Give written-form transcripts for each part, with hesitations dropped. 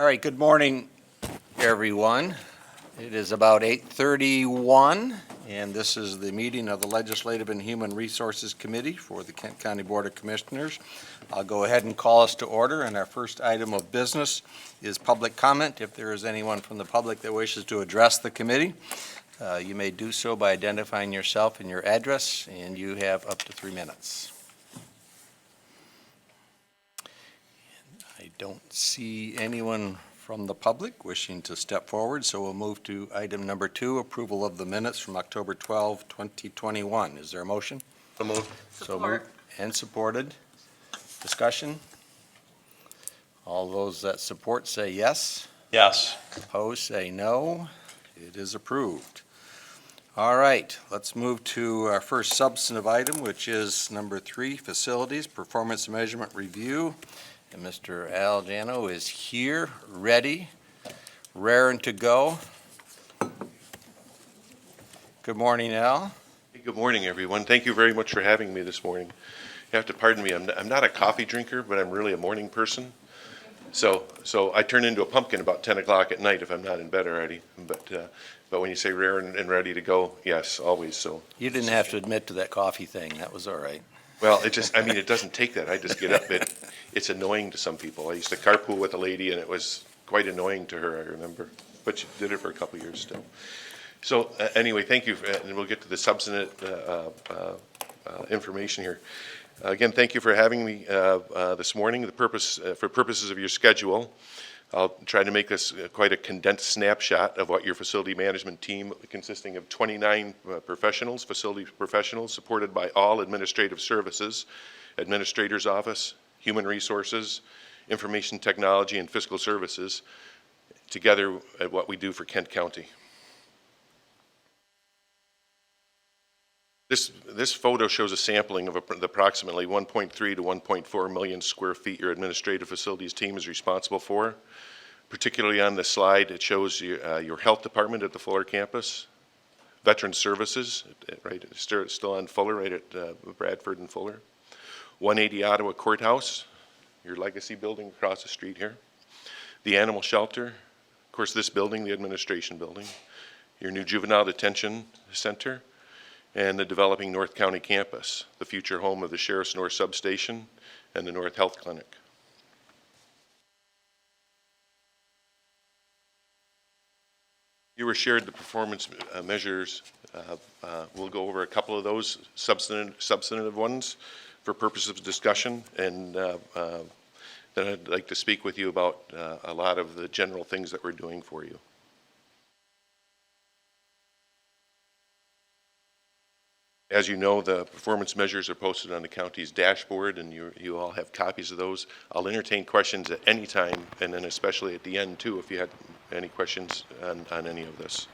All right, good morning, everyone. It is about 8:31, and this is the meeting of the Legislative and Human Resources Committee for the Kent County Board of Commissioners. I'll go ahead and call us to order, and our first item of business is public comment. If there is anyone from the public that wishes to address the committee, you may do so by identifying yourself and your address, and you have up to 3 minutes. I don't see anyone from the public wishing to step forward, so we'll move to item number 2, approval of the minutes from October 12, 2021. Is there a motion? So moved. So moved and supported. Discussion? All those that support say yes. Yes. Opposed say no. It is approved. All right, let's move to our first substantive item, which is number 3, facilities, performance measurement review. And Mr. Al Jano is here, ready, raring to go. Good morning, Al. Hey, good morning, everyone. Thank you very much for having me this morning. You have to pardon me. I'm not a coffee drinker, but I'm really a morning person. So I turn into a pumpkin about 10 o'clock at night if I'm not in bed already. But when you say raring and ready to go, yes, always. So You didn't have to admit to that coffee thing. That was all right. well, it doesn't take that. I just get up. It's annoying to some people. I used to carpool with a lady, and it was quite annoying to her, I remember. But she did it for a couple of years still. So anyway, thank you, and we'll get to the substantive information here. Again, thank you for having me this morning. For purposes of your schedule, I'll try to make this quite a condensed snapshot of what your facility management team, consisting of 29 facility professionals, supported by all administrative services, administrator's office, human resources, information technology, and fiscal services, together at what we do for Kent County. This photo shows a sampling of approximately 1.3 to 1.4 million square feet your administrative facilities team is responsible for. Particularly on this slide, it shows your health department at the Fuller campus, veteran services, right, still on Fuller, right at Bradford and Fuller, 180 Ottawa Courthouse, your legacy building across the street here, the animal shelter, of course this building, the administration building, your new juvenile detention center, and the developing North County campus, the future home of the Sheriff's North Substation and the North Health Clinic. You were shared the performance measures. We'll go over a couple of those substantive ones for purposes of discussion, and then I'd like to speak with you about a lot of the general things that we're doing for you. As you know, the performance measures are posted on the county's dashboard, and you all have copies of those. I'll entertain questions at any time, and then especially at the end, too, if you had any questions on any of this.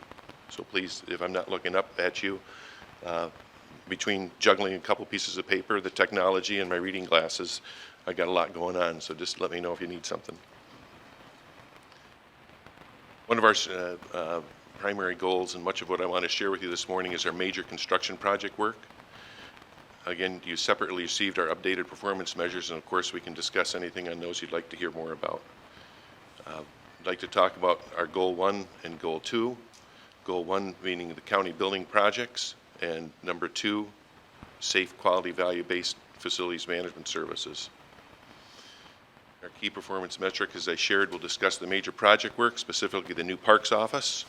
So please, if I'm not looking up at you, between juggling a couple pieces of paper, the technology, and my reading glasses, I got a lot going on, so just let me know if you need something. One of our primary goals, and much of what I want to share with you this morning, is our major construction project work. Again, you separately received our updated performance measures, and of course we can discuss anything on those you'd like to hear more about. I'd like to talk about our Goal 1 and Goal 2. Goal 1 meaning the county building projects, and number 2, safe, quality, value-based facilities management services. Our key performance metric, as I shared, will discuss the major project work, specifically the new parks office,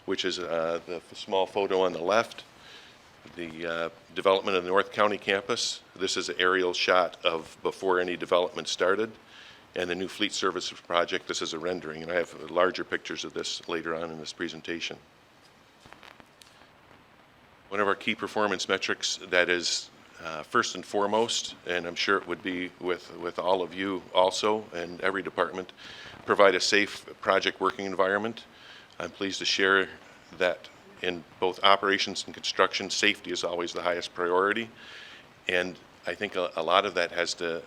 which is the small photo on the left, the development of the North County campus. This is an aerial shot of before any development started, and the new fleet services project. This is a rendering, and I have larger pictures of this later on in this presentation. One of our key performance metrics that is first and foremost, and I'm sure it would be with all of you also, and every department, provide a safe project working environment. I'm pleased to share that in both operations and construction, safety is always the highest priority. And I think a lot of that has to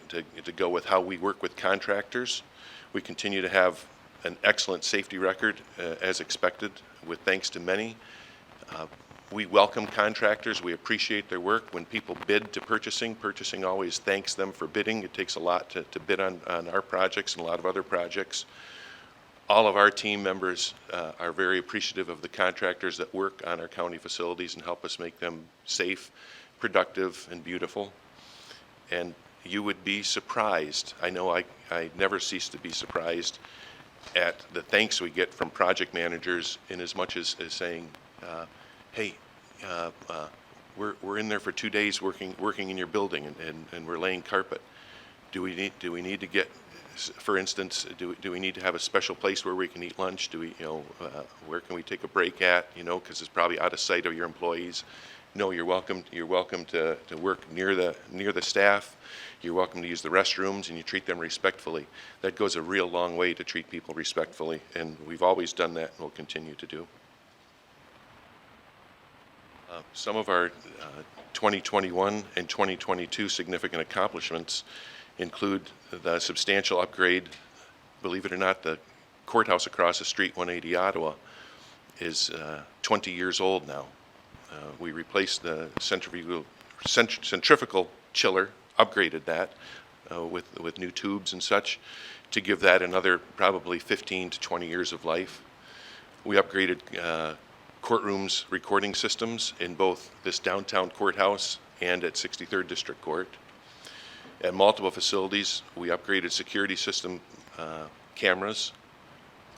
go with how we work with contractors. We continue to have an excellent safety record as expected, with thanks to many. We welcome contractors. We appreciate their work. When people bid to purchasing always thanks them for bidding. It takes a lot to bid on our projects and a lot of other projects. All of our team members are very appreciative of the contractors that work on our county facilities and help us make them safe, productive, and beautiful. And you would be surprised, I know I never cease to be surprised at the thanks we get from project managers in as much as saying, hey, we're in there for 2 days working in your building and we're laying carpet. Do we need to get, for instance, do we need to have a special place where we can eat lunch? Do we, where can we take a break at, because it's probably out of sight of your employees. No, you're welcome to work near the staff. You're welcome to use the restrooms, and you treat them respectfully. That goes a real long way to treat people respectfully, and we've always done that and will continue to do. Some of our 2021 and 2022 significant accomplishments include the substantial upgrade. Believe it or not, the courthouse across the street, 180 Ottawa, is 20 years old now. We replaced the centrifugal chiller, upgraded that with new tubes and such to give that another probably 15 to 20 years of life. We upgraded courtrooms recording systems in both this downtown courthouse and at 63rd District Court. At multiple facilities, we upgraded security system cameras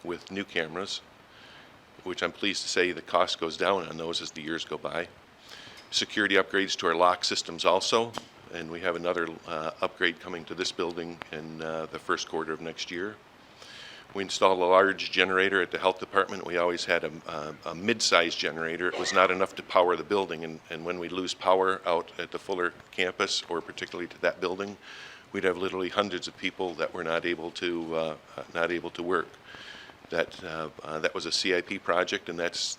with new cameras, which I'm pleased to say the cost goes down on those as the years go by. Security upgrades to our lock systems also, and we have another upgrade coming to this building in the first quarter of next year. We installed a large generator at the health department. We always had a mid-sized generator. It was not enough to power the building, and when we lose power out at the Fuller campus, or particularly to that building, we'd have literally hundreds of people that were not able to work. That was a CIP project, and that's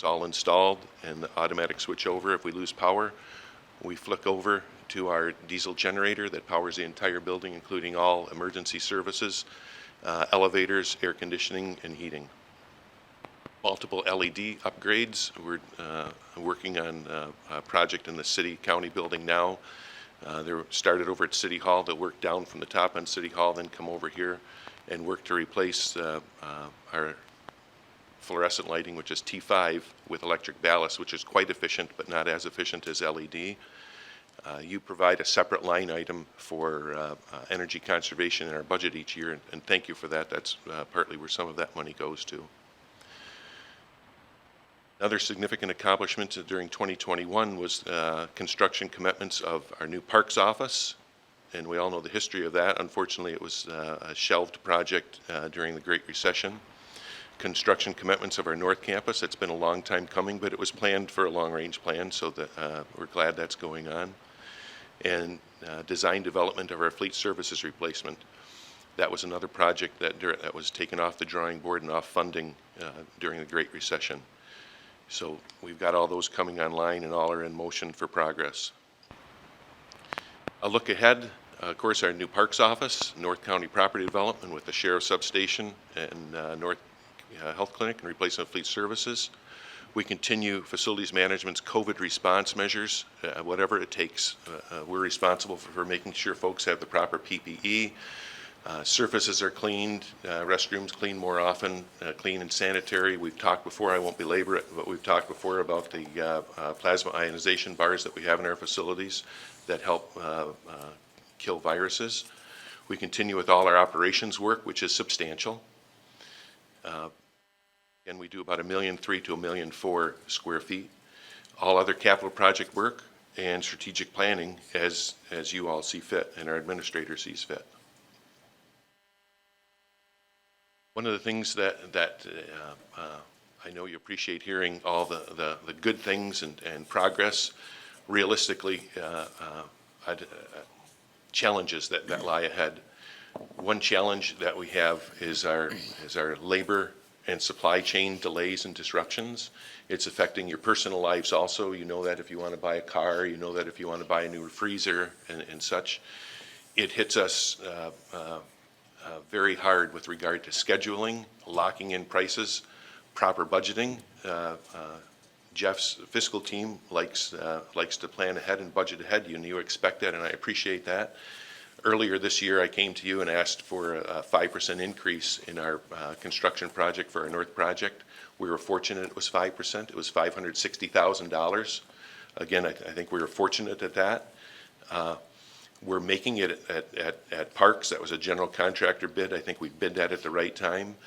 all installed, and the automatic switch over. If we lose power, we flick over to our diesel generator that powers the entire building, including all emergency services, elevators, air conditioning, and heating. Multiple LED upgrades. We're working on a project in the city-county building now. They started over at City Hall. They'll work down from the top on City Hall, then come over here and work to replace our fluorescent lighting, which is T5, with electric ballast, which is quite efficient, but not as efficient as LED. You provide a separate line item for energy conservation in our budget each year, and thank you for that. That's partly where some of that money goes to. Another significant accomplishment during 2021 was construction commitments of our new parks office, and we all know the history of that. Unfortunately, it was a shelved project during the Great Recession. Construction commitments of our North Campus. It's been a long time coming, but it was planned for a long-range plan, so that we're glad that's going on. And design development of our fleet services replacement. That was another project that was taken off the drawing board and off funding during the Great Recession. So we've got all those coming online, and all are in motion for progress. A look ahead, of course, our new parks office, North County Property Development with the Sheriff Substation and North Health Clinic and replacement of fleet services. We continue facilities management's COVID response measures, whatever it takes. We're responsible for making sure folks have the proper PPE, surfaces are cleaned, restrooms cleaned more often, clean and sanitary. We've talked before, I won't belabor it, but we've talked before about the plasma ionization bars that we have in our facilities that help kill viruses. We continue with all our operations work, which is substantial. And we do about 1.3 million to 1.4 million square feet. All other capital project work and strategic planning as you all see fit and our administrator sees fit. One of the things that I know you appreciate hearing all the good things and progress. Realistically, challenges that lie ahead. One challenge that we have is our labor and supply chain delays and disruptions. It's affecting your personal lives also. You know that if you want to buy a car, you know that if you want to buy a new freezer and such. It hits us very hard with regard to scheduling, locking in prices, proper budgeting. Jeff's fiscal team likes to plan ahead and budget ahead. You expect that, and I appreciate that. Earlier this year, I came to you and asked for a 5% increase in our construction project for our North project. We were fortunate it was 5%. It was $560,000. Again, I think we were fortunate at that. We're making it at Parks. That was a general contractor bid. I think we bid that at the right time.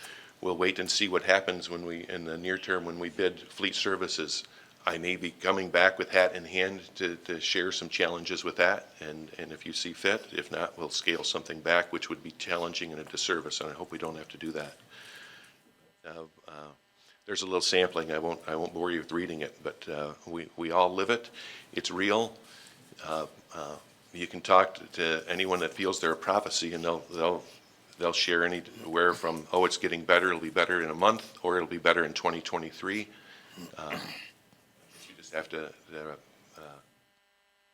We'll wait and see what happens when we, in the near term, when we bid fleet services. I may be coming back with hat in hand to share some challenges with that, and if you see fit. If not, we'll scale something back, which would be challenging and a disservice, and I hope we don't have to do that. There's a little sampling. I won't bore you with reading it, but we all live it. It's real. You can talk to anyone that feels they're a prophecy, and they'll share anywhere from, oh, it's getting better, it'll be better in a month, or it'll be better in 2023. You just have to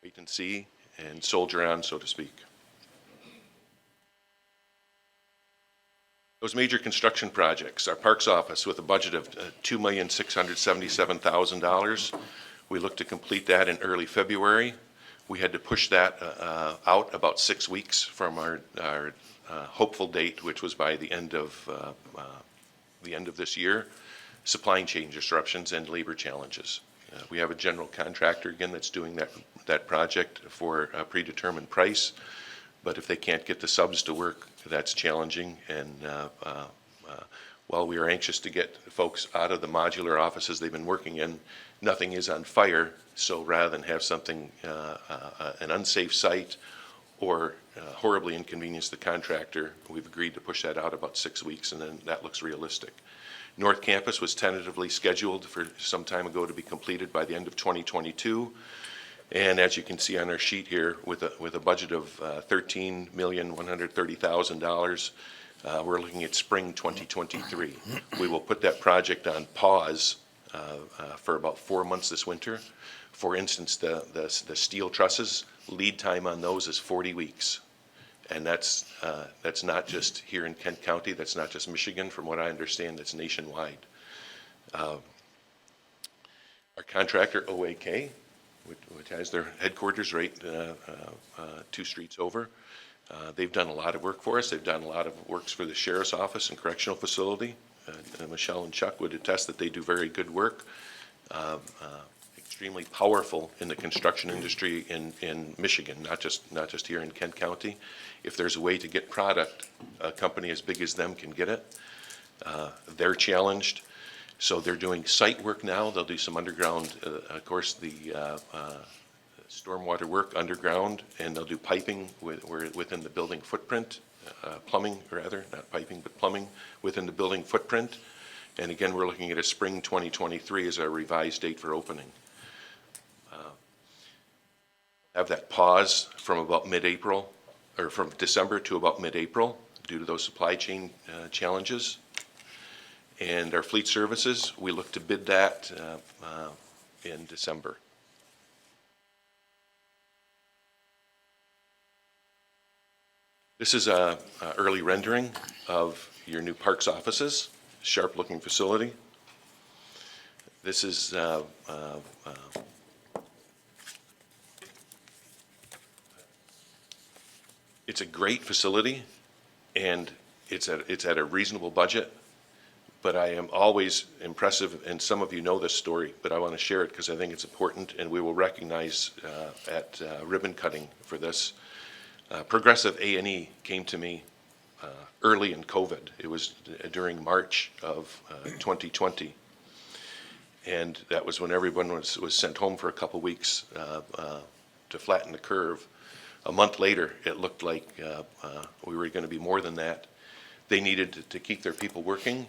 wait and see and soldier on, so to speak. Those major construction projects, our Parks office with a budget of $2,677,000. We look to complete that in early February. We had to push that out about 6 weeks from our hopeful date, which was by the end of this year. Supply chain disruptions and labor challenges. We have a general contractor again that's doing that project for a predetermined price, but if they can't get the subs to work, that's challenging. And while we are anxious to get folks out of the modular offices they've been working in, nothing is on fire. So rather than have something, an unsafe site or horribly inconvenience the contractor, we've agreed to push that out about 6 weeks, and then that looks realistic. North Campus was tentatively scheduled for some time ago to be completed by the end of 2022. And as you can see on our sheet here, with a budget of $13,130,000, we're looking at spring 2023. We will put that project on pause for about 4 months this winter. For instance, the steel trusses, lead time on those is 40 weeks. And that's not just here in Kent County, that's not just Michigan. From what I understand, that's nationwide. Our contractor, OAK, which has their headquarters right 2 streets over. They've done a lot of work for us. They've done a lot of works for the Sheriff's Office and Correctional Facility. Michelle and Chuck would attest that they do very good work. Extremely powerful in the construction industry in Michigan, not just here in Kent County. If there's a way to get product, a company as big as them can get it. They're challenged. So they're doing site work now. They'll do some underground, of course, the stormwater work underground, and they'll do piping within the building footprint, plumbing rather, not piping, but plumbing within the building footprint. And again, we're looking at a spring 2023 as our revised date for opening. Have that pause from about mid-April, or from December to about mid-April due to those supply chain challenges. And our fleet services, we look to bid that in December. This is a early rendering of your new Parks offices, sharp-looking facility. This is it's a great facility, and it's at a reasonable budget. But I am always impressive, and some of you know this story, but I want to share it because I think it's important, and we will recognize at ribbon cutting for this. Progressive A&E came to me early in COVID. It was during March of 2020, and that was when everyone was sent home for a couple weeks to flatten the curve. A month later, it looked like we were going to be more than that. They needed to keep their people working.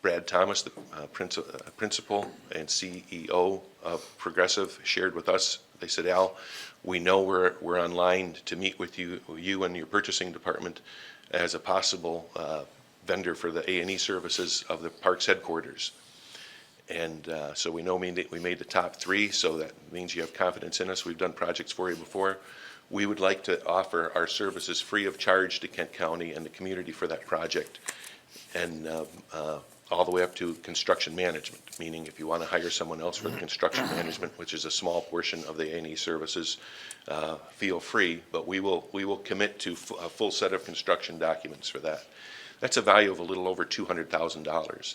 Brad Thomas, the principal and CEO of Progressive, shared with us. They said, Al, we know we're online to meet with you and your purchasing department as a possible vendor for the A&E services of the Parks headquarters. And so we know we made the top 3, so that means you have confidence in us. We've done projects for you before. We would like to offer our services free of charge to Kent County and the community for that project. And all the way up to construction management, meaning if you want to hire someone else for the construction management, which is a small portion of the A&E services, feel free, but we will commit to a full set of construction documents for that. That's a value of a little over $200,000.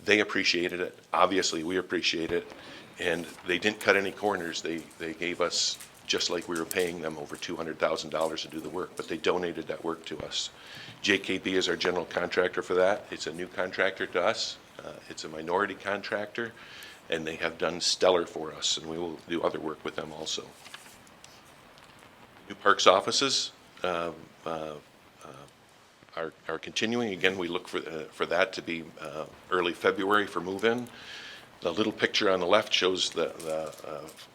They appreciated it. Obviously, we appreciate it. And they didn't cut any corners. They gave us, just like we were paying them, over $200,000 to do the work, but they donated that work to us. JKB is our general contractor for that. It's a new contractor to us. It's a minority contractor, and they have done stellar for us, and we will do other work with them also. New Parks offices are continuing. Again, we look for that to be early February for move-in. The little picture on the left shows the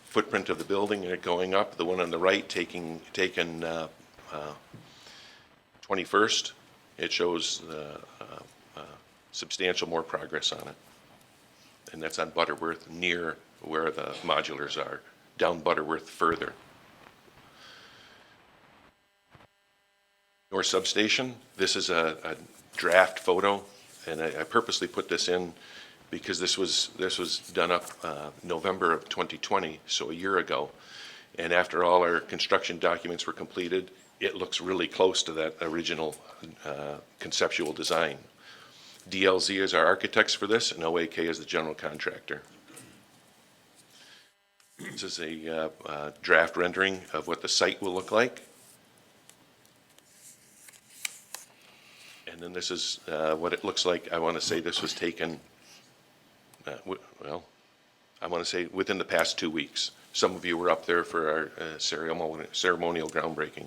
footprint of the building and it going up. The one on the right taken 21st. It shows substantial more progress on it. And that's on Butterworth, near where the modulars are, down Butterworth further. North Substation, this is a draft photo, and I purposely put this in because this was done up November of 2020, so a year ago. And after all our construction documents were completed, it looks really close to that original conceptual design. DLZ is our architects for this, and OAK is the general contractor. This is a draft rendering of what the site will look like. And then this is what it looks like. I want to say this was taken, well, I want to say within the past 2 weeks. Some of you were up there for our ceremonial groundbreaking.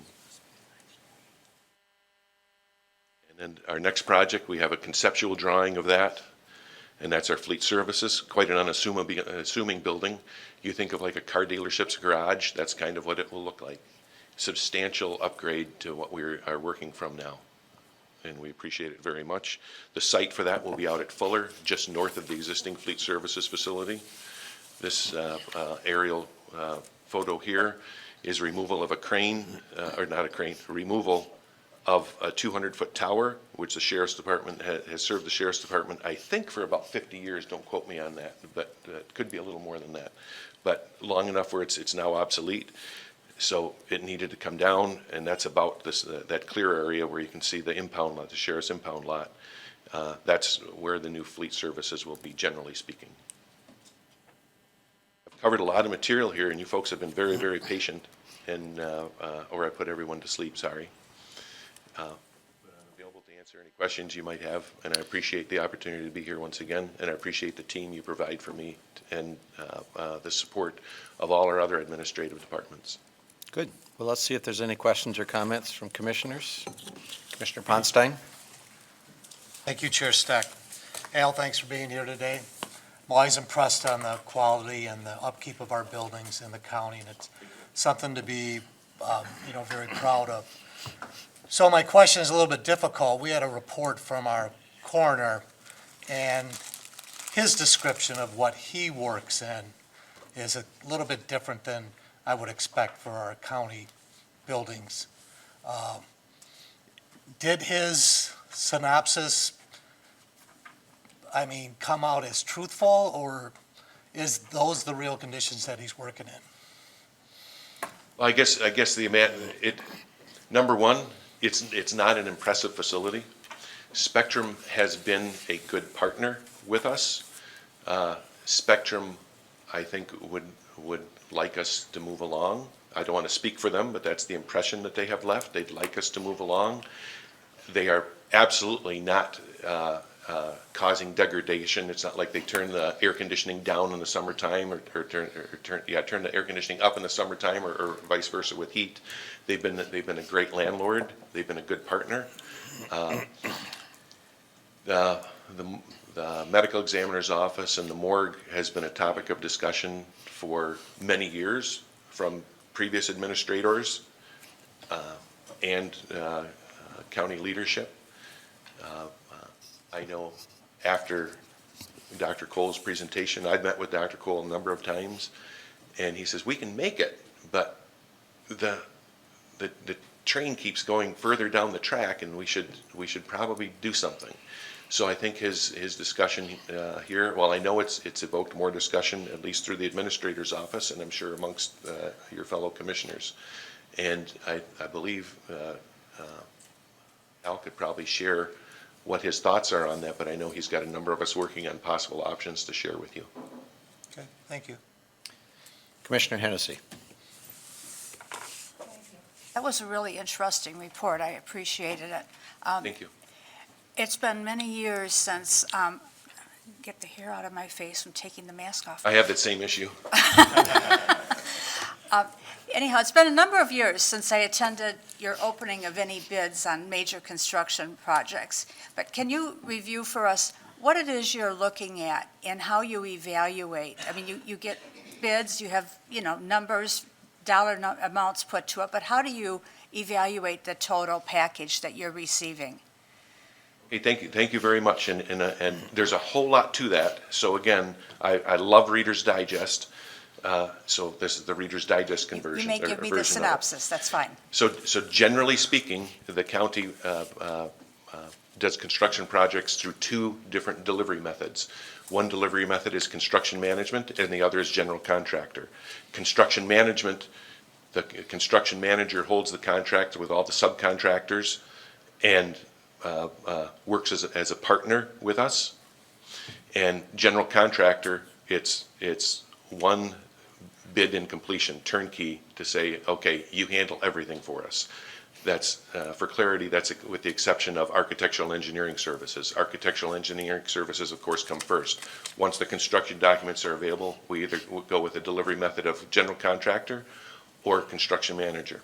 And then our next project, we have a conceptual drawing of that, and that's our fleet services. Quite an unassuming building. You think of like a car dealership's garage, that's kind of what it will look like. Substantial upgrade to what we are working from now, and we appreciate it very much. The site for that will be out at Fuller, just north of the existing fleet services facility. This aerial photo here is removal of a crane, or not a crane, removal of a 200-foot tower, which the Sheriff's Department has served the Sheriff's Department, I think, for about 50 years. Don't quote me on that, but it could be a little more than that. But long enough where it's now obsolete. So it needed to come down, and that's about that clear area where you can see the impound lot, the Sheriff's impound lot. That's where the new fleet services will be, generally speaking. I've covered a lot of material here, and you folks have been very, very patient, and or I put everyone to sleep, sorry. But I'm available to answer any questions you might have, and I appreciate the opportunity to be here once again, and I appreciate the team you provide for me and the support of all our other administrative departments. Good. Well, let's see if there's any questions or comments from commissioners. Commissioner Ponstein. Thank you, Chair Steck. Al, thanks for being here today. I'm always impressed on the quality and the upkeep of our buildings in the county, and it's something to be, very proud of. So my question is a little bit difficult. We had a report from our coroner, and his description of what he works in is a little bit different than I would expect for our county buildings. Did his synopsis, come out as truthful, or is those the real conditions that he's working in? Well, I guess number one, it's not an impressive facility. Spectrum has been a good partner with us. Spectrum, I think, would like us to move along. I don't want to speak for them, but that's the impression that they have left. They'd like us to move along. They are absolutely not causing degradation. It's not like they turn the air conditioning down in the summertime or turn the air conditioning up in the summertime or vice versa with heat. They've been a great landlord. They've been a good partner. The medical examiner's office and the morgue has been a topic of discussion for many years from previous administrators and county leadership. I know after Dr. Cole's presentation, I've met with Dr. Cole a number of times, and he says, we can make it, but the train keeps going further down the track, and we should probably do something. So I think his discussion here, well, I know it's evoked more discussion, at least through the administrator's office, and I'm sure amongst your fellow commissioners. And I believe Al could probably share what his thoughts are on that, but I know he's got a number of us working on possible options to share with you. Okay, thank you. Commissioner Hennessy. That was a really interesting report. I appreciated it. Thank you. It's been many years since, get the hair out of my face from taking the mask off. I have that same issue. Anyhow, it's been a number of years since I attended your opening of any bids on major construction projects. But can you review for us what it is you're looking at and how you evaluate? I mean, you get bids, you have, numbers, amounts put to it, but how do you evaluate the total package that you're receiving? Okay, thank you very much, and there's a whole lot to that. So again, I love Reader's Digest, so this is the Reader's Digest conversion. You may give me the synopsis, that's fine. So generally speaking, the county does construction projects through two different delivery methods. One delivery method is construction management, and the other is general contractor. Construction management, the construction manager holds the contract with all the subcontractors and works as a partner with us. And general contractor, it's one bid and completion, turnkey, to say, okay, you handle everything for us. That's, for clarity, that's with the exception of architectural engineering services. Architectural engineering services, of course, come first. Once the construction documents are available, we either go with a delivery method of general contractor or construction manager.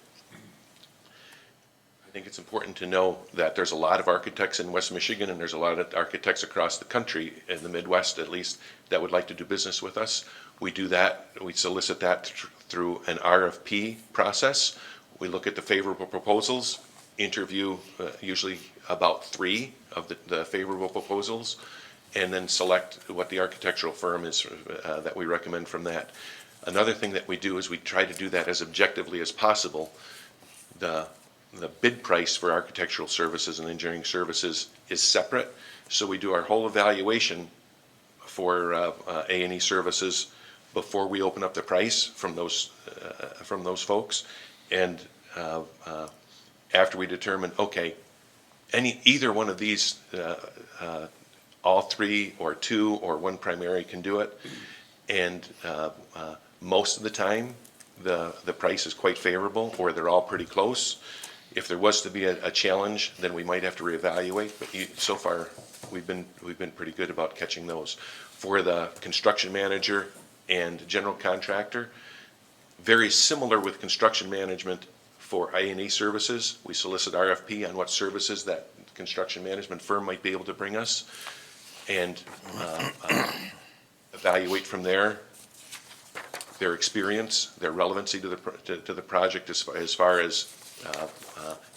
I think it's important to know that there's a lot of architects in West Michigan, and there's a lot of architects across the country, in the Midwest at least, that would like to do business with us. We do that, we solicit that through an RFP process. We look at the favorable proposals, interview usually about 3 of the favorable proposals, and then select what the architectural firm is that we recommend from that. Another thing that we do is we try to do that as objectively as possible. The bid price for architectural services and engineering services is separate, so we do our whole evaluation for A&E services before we open up the price from those folks. And after we determine, okay, either one of these, all 3 or 2 or 1 primary can do it, and most of the time the price is quite favorable, or they're all pretty close. If there was to be a challenge, then we might have to reevaluate. But so far, we've been pretty good about catching those. For the construction manager and general contractor, very similar with construction management. For A&E services, we solicit RFP on what services that construction management firm might be able to bring us, and evaluate from there their experience, their relevancy to the project as far as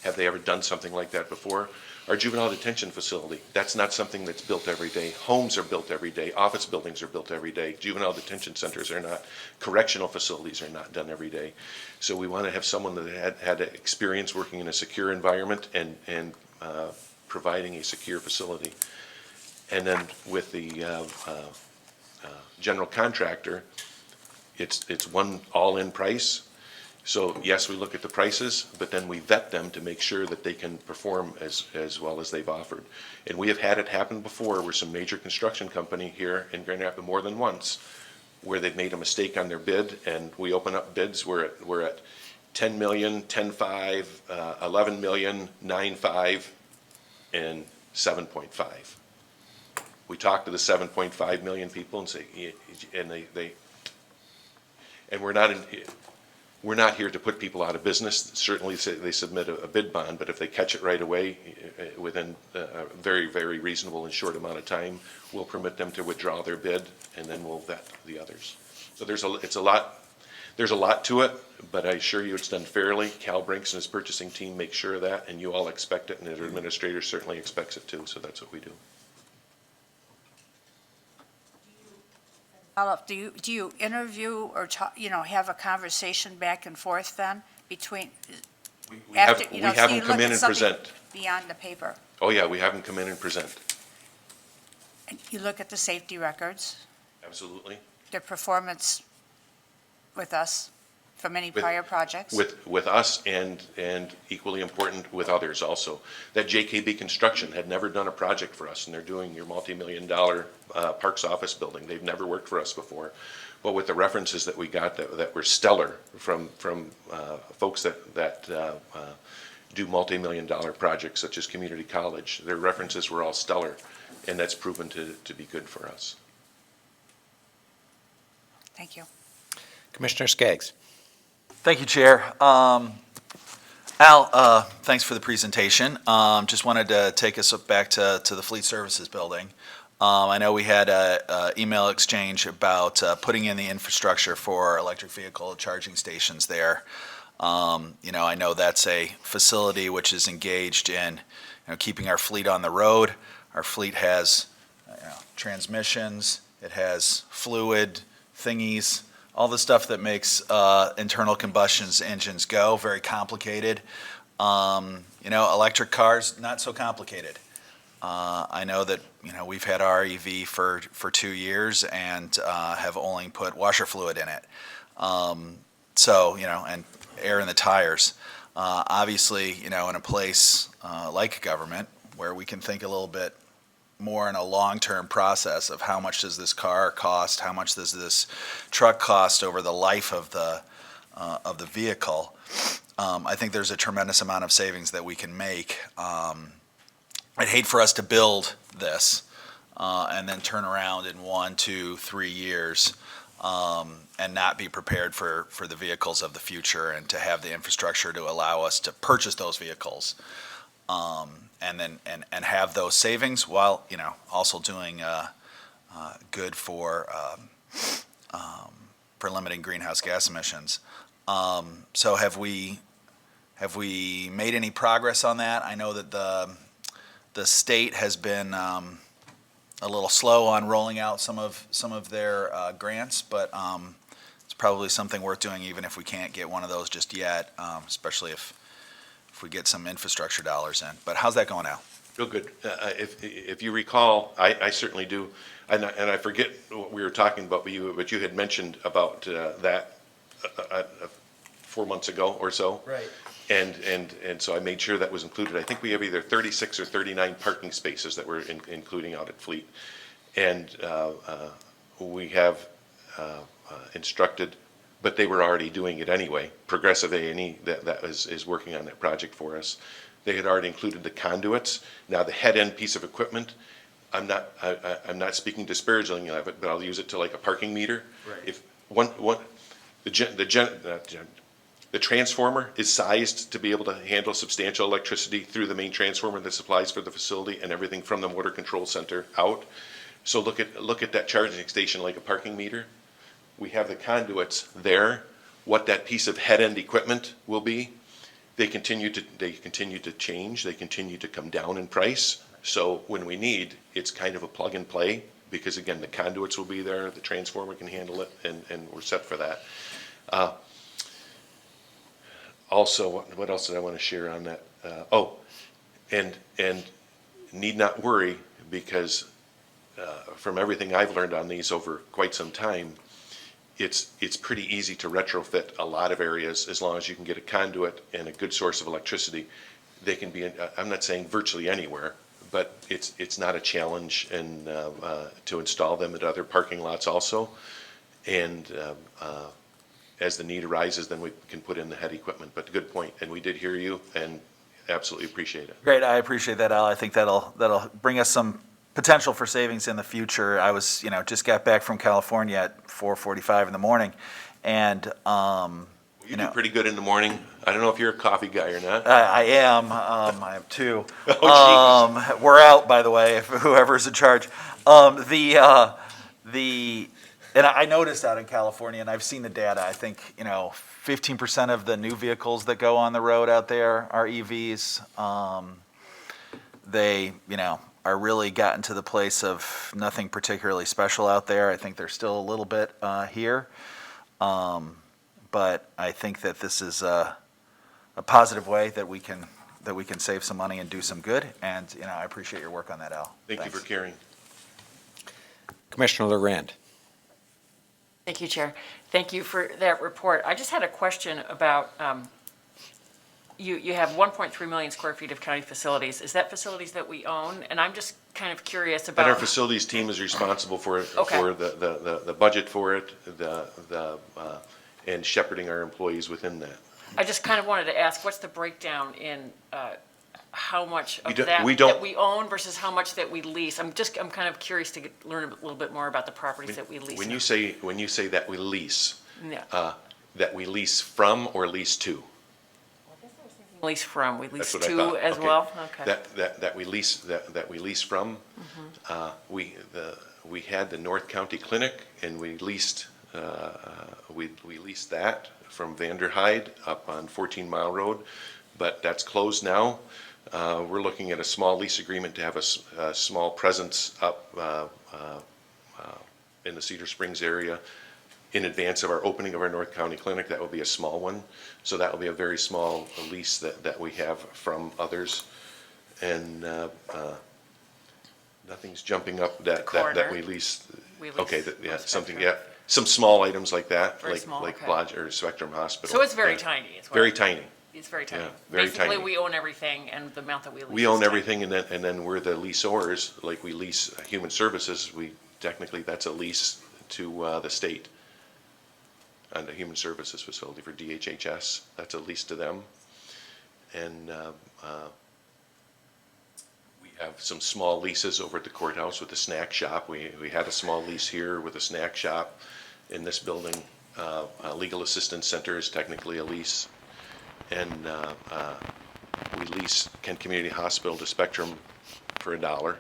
have they ever done something like that before. Our juvenile detention facility, that's not something that's built every day. Homes are built every day. Office buildings are built every day. Juvenile detention centers are not. Correctional facilities are not done every day. So we want to have someone that had experience working in a secure environment and providing a secure facility. And then with the general contractor, it's one all-in price. So yes, we look at the prices, but then we vet them to make sure that they can perform as well as they've offered. And we have had it happen before where some major construction company here in Grand Rapids more than once, where they've made a mistake on their bid, and we open up bids, we're at 10 million, 10.5, 11 million, 9.5, and 7.5. We talk to the 7.5 million people and say, and and we're not here to put people out of business. Certainly they submit a bid bond, but if they catch it right away within a very, very reasonable and short amount of time, we'll permit them to withdraw their bid, and then we'll vet the others. So there's a lot to it, but I assure you it's done fairly. Cal Brinks and his purchasing team make sure of that, and you all expect it, and the administrator certainly expects it too, so that's what we do. Do you interview or talk, have a conversation back and forth then between? We have them come in and present. Beyond the paper. Oh yeah, we have them come in and present. You look at the safety records, Absolutely. their performance with us from any prior projects? With us and equally important with others also. That JKB Construction had never done a project for us, and they're doing your multi-million-dollar Parks office building. They've never worked for us before. But with the references that we got that were stellar from folks that do multi-million-dollar projects such as community college, their references were all stellar, and that's proven to be good for us. Thank you. Commissioner Skaggs. Thank you, Chair. Al, thanks for the presentation. Just wanted to take us back to the Fleet Services Building. I know we had a email exchange about putting in the infrastructure for electric vehicle charging stations there. I know that's a facility which is engaged in keeping our fleet on the road. Our fleet has transmissions, it has fluid thingies, all the stuff that makes internal combustion engines go, very complicated. Electric cars, not so complicated. I know that, we've had our EV for 2 years and have only put washer fluid in it. And air in the tires. Obviously, in a place like government where we can think a little bit more in a long-term process of how much does this car cost, how much does this truck cost over the life of the vehicle. I think there's a tremendous amount of savings that we can make. I'd hate for us to build this and then turn around in 1, 2, 3 years and not be prepared for the vehicles of the future and to have the infrastructure to allow us to purchase those vehicles. And have those savings while also doing good for limiting greenhouse gas emissions. So have we made any progress on that? I know that the state has been a little slow on rolling out some of their grants, but it's probably something worth doing even if we can't get one of those just yet, especially if we get some infrastructure dollars in. But how's that going, Al? Real good. If you recall, I certainly do, and I forget what we were talking about, but you had mentioned about that 4 months ago or so. Right. And so I made sure that was included. I think we have either 36 or 39 parking spaces that we're including out at Fleet. And we have instructed, but they were already doing it anyway. Progressive A&E that is working on that project for us. They had already included the conduits. Now the head end piece of equipment, I'm not speaking disparagingly of it, but I'll use it to like a parking meter. Right. If the transformer is sized to be able to handle substantial electricity through the main transformer that supplies for the facility and everything from the motor control center out. So look at that charging station like a parking meter. We have the conduits there. What that piece of head end equipment will be, they continue to change. They continue to come down in price. So when we need, it's kind of a plug and play because again, the conduits will be there, the transformer can handle it, and we're set for that. Also, what else did I want to share on that? And need not worry because from everything I've learned on these over quite some time, it's pretty easy to retrofit a lot of areas as long as you can get a conduit and a good source of electricity. They can be, I'm not saying virtually anywhere, but it's not a challenge and to install them at other parking lots also. And as the need arises, then we can put in the head equipment. But good point, and we did hear you and absolutely appreciate it. Great, I appreciate that, Al. I think that'll bring us some potential for savings in the future. I was, just got back from California at 4:45 in the morning, and You do pretty good in the morning. I don't know if you're a coffee guy or not. I am. I have 2. Oh, We're out, by the way, if whoever's in charge. And I noticed out in California, and I've seen the data. I think 15% of the new vehicles that go on the road out there are EVs. They are really gotten to the place of nothing particularly special out there. I think there's still a little bit here. But I think that this is a positive way that we can save some money and do some good. And I appreciate your work on that, Al. Thank you for caring. Commissioner LeGrand. Thank you, Chair. Thank you for that report. I just had a question about, you have 1.3 million square feet of county facilities. Is that facilities that we own? And I'm just kind of curious And our about, facilities team is responsible for Okay. the budget for it, and shepherding our employees within that. I just kind of wanted to ask, what's the breakdown in how much We of don't- that we don't- that we own versus how much that we lease? I'm kind of curious to learn a little bit more about the properties that we lease. When you say that we lease, Yeah. that we lease from or lease to? Lease from, we lease That's what I to thought. as Okay. well? Okay. That we lease from. We had the North County Clinic, and we leased that from Vanderhyde up on 14 Mile Road, but that's closed now. We're looking at a small lease agreement to have a small presence up in the Cedar Springs area in advance of our opening of our North County Clinic. That will be a small one. So that will be a very small lease that we have from others. And nothing's jumping up that Coroner. we lease. We lease Okay, from something, Spectrum. yeah. Some small items like that, Very like small, okay. Lodge or Spectrum Hospital. So it's very Yeah. tiny, is what Very tiny. It's very tiny. Yeah, very Basically, tiny. we own everything, and the amount that we lease We is own tiny. everything, and then we're the leaseors, like we lease human services, technically, that's a lease to the state. And the human services facility for DHHS, that's a lease to them. And we have some small leases over at the courthouse with the snack shop. We had a small lease here with a snack shop in this building. Legal Assistance Center is technically a lease. And we lease Kent Community Hospital to Spectrum for $1.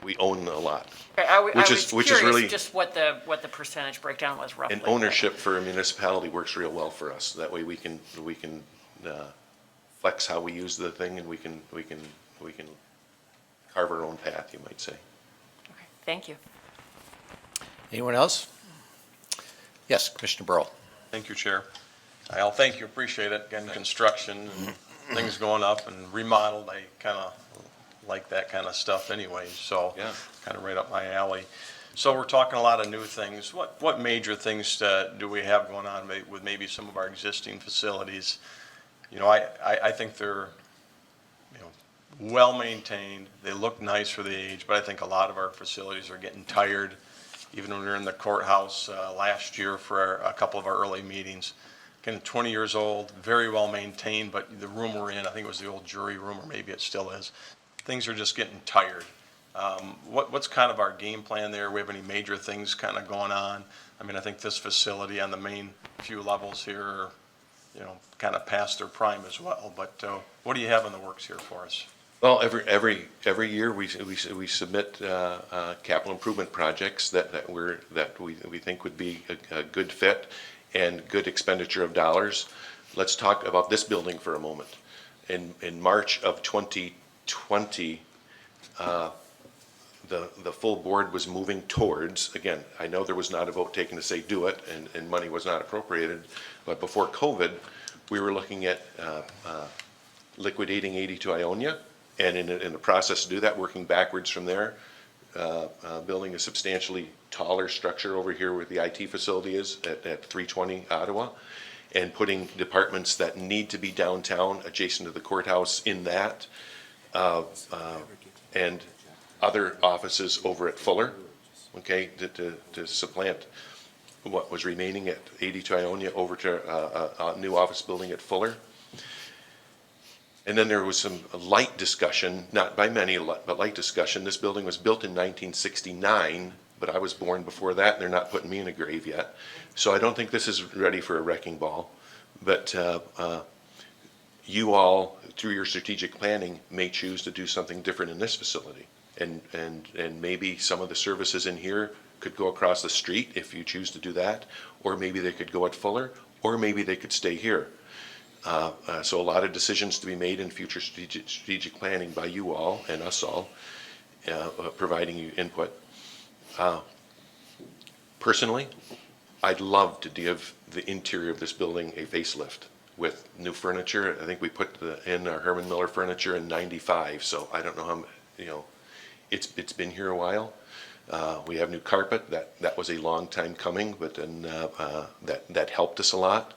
We own a lot. Okay, I Which was is curious really- just what the percentage breakdown was roughly. And ownership for a municipality works real well for us. That way we can flex how we use the thing, and we can carve our own path, you might say. Okay, thank you. Anyone else? Yes, Commissioner Burrow. Thank you, Chair. Al, thank you, appreciate it. Again, construction and things going up and remodeled, I kind of like that kind of stuff anyway, so Yeah. kind of right up my alley. So we're talking a lot of new things. What major things do we have going on with maybe some of our existing facilities? You know, I think they're, you know, well-maintained, they look nice for the age, but I think a lot of our facilities are getting tired. Even when we were in the courthouse last year for a couple of our early meetings. Again, 20 years old, very well maintained, but the room we're in, I think it was the old jury room, or maybe it still is, things are just getting tired. What's kind of our game plan there? We have any major things kind of going on? I mean, I think this facility on the main few levels here are, you know, kind of past their prime as well, but what do you have in the works here for us? Well, every year we submit capital improvement projects that we think would be a good fit and good expenditure of dollars. Let's talk about this building for a moment. In March of 2020, the full board was moving towards, again, I know there was not a vote taken to say do it, and money was not appropriated, but before COVID, we were looking at liquidating 82 Ionia. And in the process to do that, working backwards from there, building a substantially taller structure over here where the IT facility is at 320 Ottawa, and putting departments that need to be downtown adjacent to the courthouse in that, and other offices over at Fuller, okay, to supplant what was remaining at 82 Ionia over to a new office building at Fuller. And then there was some light discussion, not by many, but light discussion. This building was built in 1969, but I was born before that, and they're not putting me in a grave yet. So I don't think this is ready for a wrecking ball. But you all, through your strategic planning, may choose to do something different in this facility. And maybe some of the services in here could go across the street if you choose to do that, or maybe they could go at Fuller, or maybe they could stay here. So a lot of decisions to be made in future strategic planning by you all and us all, providing you input. Personally, I'd love to give the interior of this building a facelift. with new furniture. I think we put in our Herman Miller furniture in '95, so I don't know how, it's been here a while. We have new carpet, that was a long time coming, but then that helped us a lot.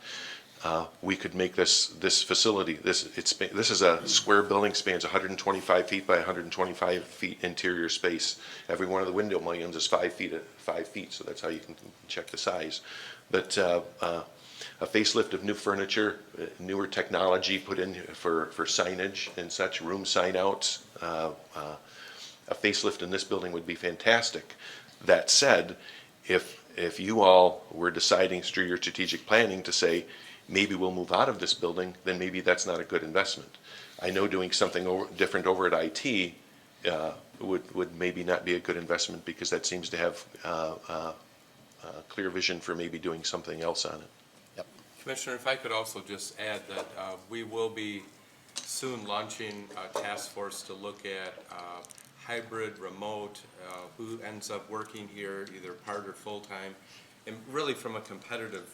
We could make this facility, this is a square building, spans 125 feet by 125 feet interior space. Every one of the window mullions is 5 feet, so that's how you can check the size. But a facelift of new furniture, newer technology put in for signage and such, room sign outs. A facelift in this building would be fantastic. That said, if you all were deciding through your strategic planning to say, maybe we'll move out of this building, then maybe that's not a good investment. I know doing something different over at IT would maybe not be a good investment because that seems to have clear vision for maybe doing something else on it. Commissioner, if I could also just add that we will be soon launching a task force to look at hybrid, remote, who ends up working here, either part or full-time, and really from a competitive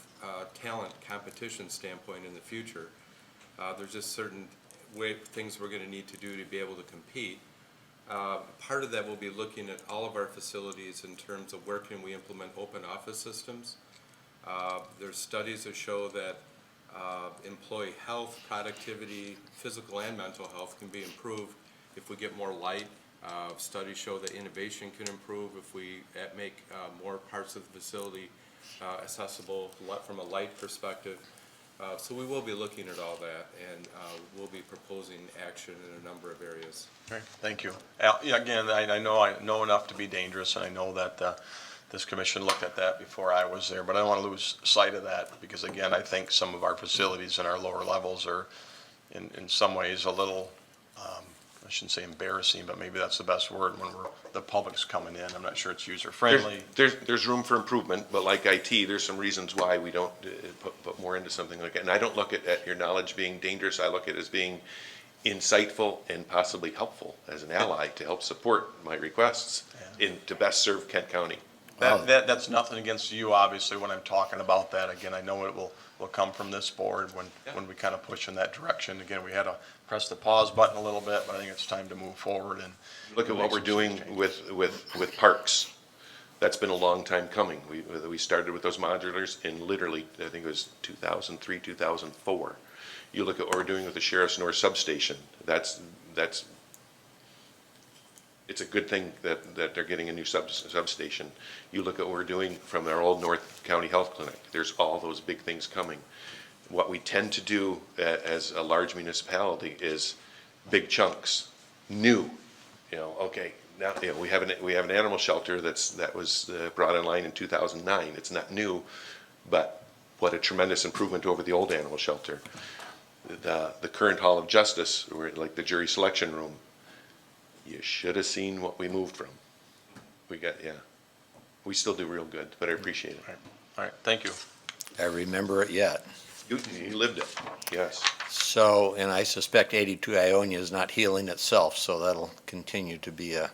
talent competition standpoint in the future. There's just certain things we're going to need to do to be able to compete. Part of that will be looking at all of our facilities in terms of where can we implement open office systems. There's studies that show that employee health, productivity, physical and mental health can be improved if we get more light. Studies show that innovation can improve if we make more parts of the facility accessible from a light perspective. So we will be looking at all that, and we'll be proposing action in a number of areas. All right, thank you. Al, yeah, again, I know enough to be dangerous, and I know that this commission looked at that before I was there, but I don't want to lose sight of that because, again, I think some of our facilities in our lower levels are in some ways a little, I shouldn't say embarrassing, but maybe that's the best word when the public's coming in. I'm not sure it's user-friendly. There's room for improvement, but like IT, there's some reasons why we don't put more into something like that. And I don't look at your knowledge being dangerous. I look at it as being insightful and possibly helpful as an ally to help support my requests to best serve Kent County. That's nothing against you, obviously, when I'm talking about that. Again, I know it will come from this board when we kind of push in that direction. Again, we had to press the pause button a little bit, but I think it's time to move forward and Look at what we're doing with parks. That's been a long time coming. We started with those modulars in literally, I think it was 2003, 2004. You look at what we're doing with the Sheriff's North Substation. It's a good thing that they're getting a new substation. You look at what we're doing from our old North County Health Clinic. There's all those big things coming. What we tend to do as a large municipality is big chunks, new. Okay, now we have an animal shelter that was brought online in 2009. It's not new, but what a tremendous improvement over the old animal shelter. The current Hall of Justice, like the jury selection room. You should have seen what we moved from. We still do real good, but I appreciate it. All right, thank you. I remember it yet. You lived it, yes. So, and I suspect 82 Ionia is not healing itself, so that'll continue to be a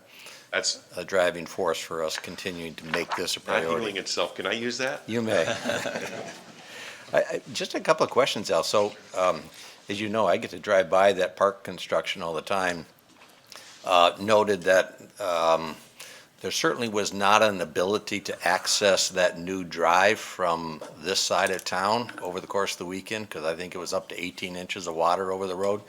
driving force for us continuing to make this a Not priority. healing itself. Can I use that? You may. Just a couple of questions, Al. So, as you know, I get to drive by that park construction all the time. Noted that there certainly was not an ability to access that new drive from this side of town over the course of the weekend, because I think it was up to 18 inches of water over the road.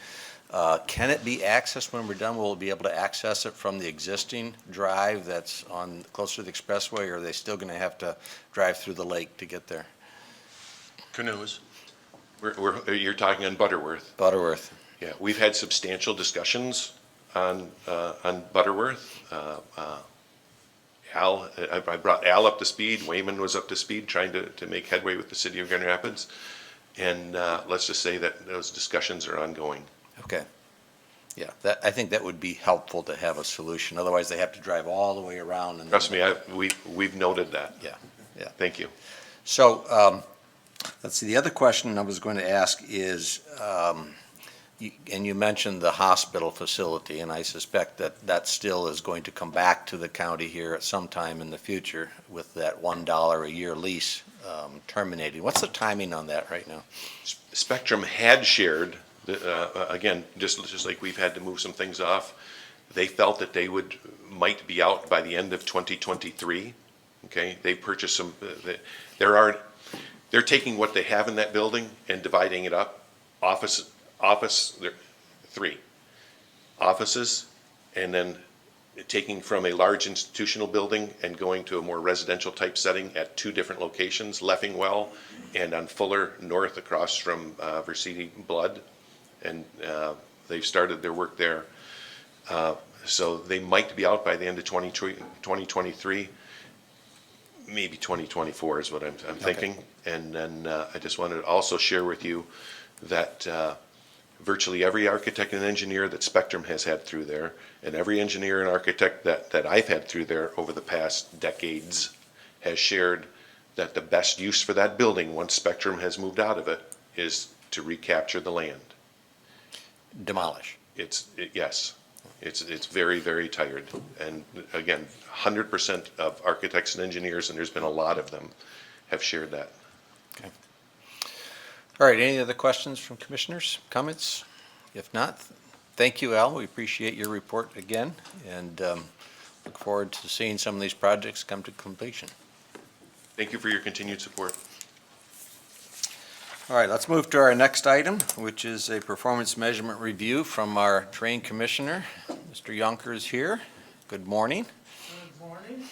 Can it be accessed when we're done? Will we be able to access it from the existing drive that's closer to the expressway, or are they still going to have to drive through the lake to get there? Canoes. You're talking on Butterworth. Butterworth. Yeah, we've had substantial discussions on Butterworth. I brought Al up to speed. Wayman was up to speed, trying to make headway with the city of Grand Rapids. And let's just say that those discussions are ongoing. Okay. Yeah, I think that would be helpful to have a solution. Otherwise, they have to drive all the way around. And Trust me, we've noted that. Yeah. Thank you. So, let's see, the other question I was going to ask is, And you mentioned the hospital facility, and I suspect that that still is going to come back to the county here at some time in the future with that $1 a year lease terminating. What's the timing on that right now? Spectrum had shared, again, just like we've had to move some things off, they felt that they might be out by the end of 2023. Okay, they purchased some, they're taking what they have in that building and dividing it up. There 3 offices, and then taking from a large institutional building and going to a more residential type setting at 2 different locations, Leffingwell and on Fuller North across from Versiti Blood, and they've started their work there. So they might be out by the end of 2023, maybe 2024 is what I'm thinking. And then I just wanted to also share with you that virtually every architect and engineer that Spectrum has had through there, and every engineer and architect that I've had through there over the past decades, has shared that the best use for that building, once Spectrum has moved out of it, is to recapture the land. Demolish. Yes. It's very, very tired. And again, 100% of architects and engineers, and there's been a lot of them, have shared that. Okay. All right, any other questions from commissioners, comments? If not, thank you, Al. We appreciate your report again, and look forward to seeing some of these projects come to completion. Thank you for your continued support. All right, let's move to our next item, which is a performance measurement review from our train commissioner. Mr. Yonker is here. Good morning. Good morning.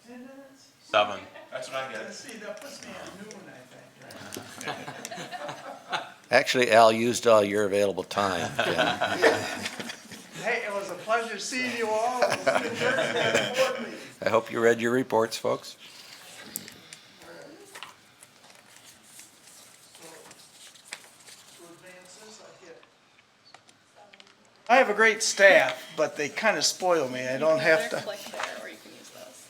Ten minutes? 7. That's what I Let's see, that puts me at noon, I think. Actually, Al used all your available time. Hey, it was a pleasure seeing you all. It was good working at the board meeting. I hope you read your reports, folks. I have a great staff, but they kind of spoil me. I don't have to. Click there, or you can use this.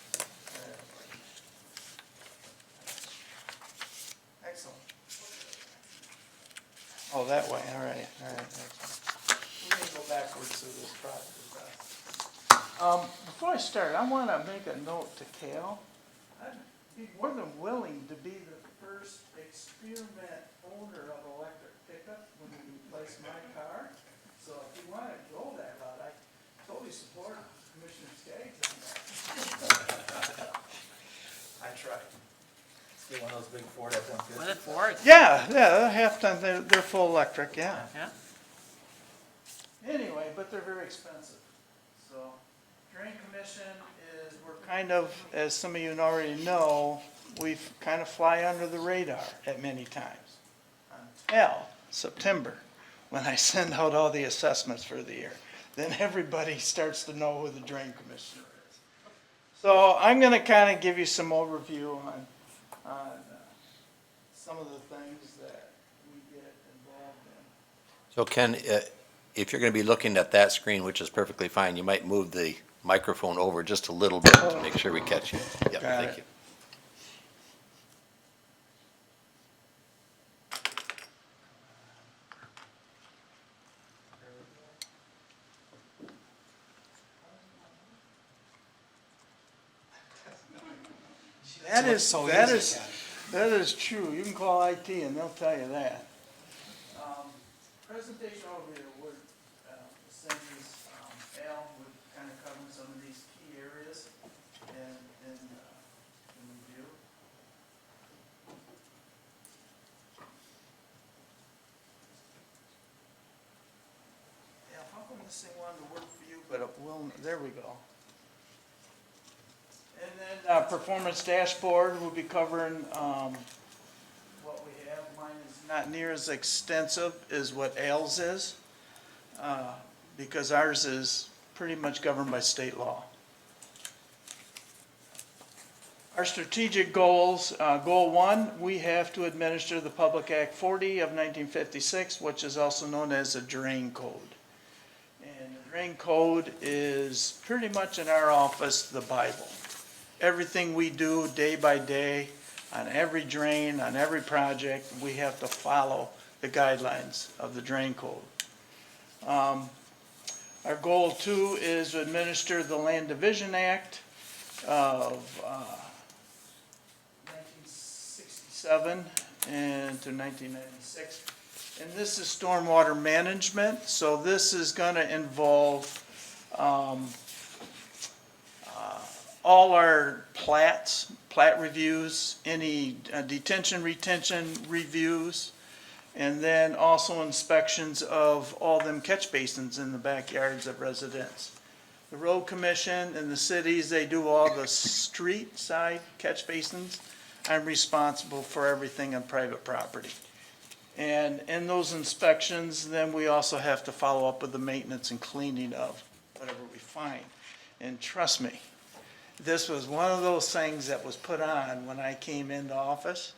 Excellent. Oh, that way, all right, excellent. Let me go backwards through this process. Before I start, I want to make a note to Cal. I'd be more than willing to be the first experiment owner of electric pickup when we replace my car. So if you want to go that route, I totally support Commissioner Skaggs on that. I tried. Get one of those big Ford F-150s. Was it Ford? Yeah, half-ton, they're full electric, yeah. Yeah. Anyway, but they're very expensive. So, Drain Commission is, we're kind of, as some of you already know, we've kind of fly under the radar at many times. Until September, when I send out all the assessments for the year. Then everybody starts to know who the Drain Commissioner is. So I'm gonna kind of give you some overview on some of the things that we get involved in. So Ken, if you're going to be looking at that screen, which is perfectly fine, you might move the microphone over just a little bit to make sure we catch you. Yep, Got thank it. you. That is true. You can call IT and they'll tell you that. Presentation overview, we're, Cindy's, Al would kind of cover some of these key areas in review. Al, how come this thing wanted to work for you, but it will, there we go. And then, performance dashboard, we'll be covering, what we have. Mine is not near as extensive as what Al's is, because ours is pretty much governed by state law. Our strategic goals, goal 1, we have to administer the Public Act 40 of 1956, which is also known as the Drain Code. And the Drain Code is pretty much in our office, the Bible. Everything we do day by day, on every drain, on every project, we have to follow the guidelines of the drain code. Our goal too is to administer the Land Division Act of 1967 and to 1996. And this is stormwater management, so this is gonna involve all our plat reviews, any detention, retention reviews, and then also inspections of all them catch basins in the backyards of residents. The road commission and the cities, they do all the street side catch basins. I'm responsible for everything on private property. And in those inspections, then we also have to follow up with the maintenance and cleaning of whatever we find. And trust me, this was one of those things that was put on when I came into office.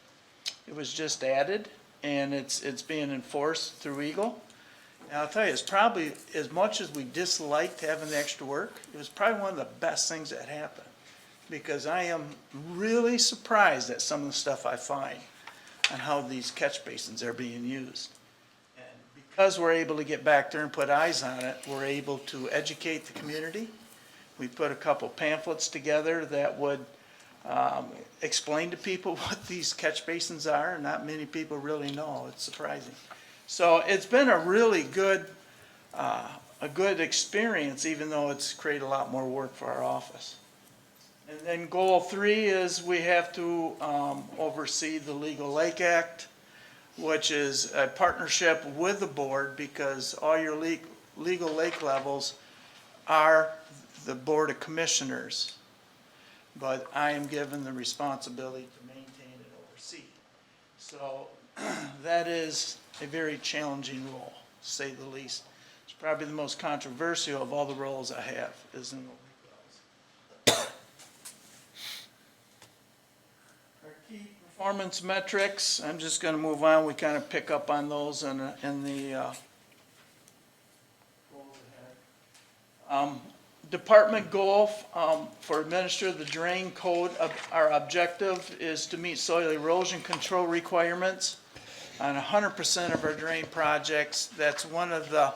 It was just added, and it's being enforced through Eagle. And I'll tell you, it's probably, as much as we disliked having the extra work, it was probably one of the best things that happened. Because I am really surprised at some of the stuff I find on how these catch basins are being used. And because we're able to get back there and put eyes on it, we're able to educate the community. We put a couple pamphlets together that would explain to people what these catch basins are, and not many people really know. It's surprising. So it's been a really good, a good experience, even though it's created a lot more work for our office. And then goal 3 is we have to oversee the Legal Lake Act, which is a partnership with the board, because all your legal lake levels are the Board of Commissioners. But I am given the responsibility to maintain and oversee. So that is a very challenging role, to say the least. It's probably the most controversial of all the roles I have, is in the lake levels. Our key performance metrics, I'm just going to move on. We kind of pick up on those in the goals ahead. Department goal for administer the drain code. Our objective is to meet soil erosion control requirements on 100% of our drain projects. That's one of the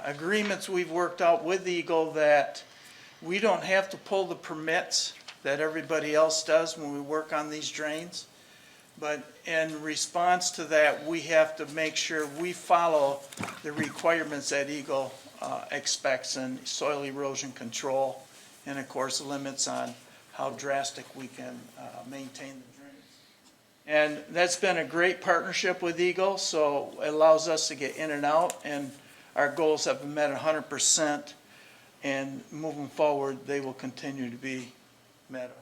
agreements we've worked out with Eagle, that we don't have to pull the permits that everybody else does when we work on these drains. But in response to that, we have to make sure we follow the requirements that Eagle expects in soil erosion control, and of course, limits on how drastic we can maintain the drains. And that's been a great partnership with Eagle, so it allows us to get in and out, and our goals have been met 100%, and moving forward, they will continue to be met 100%.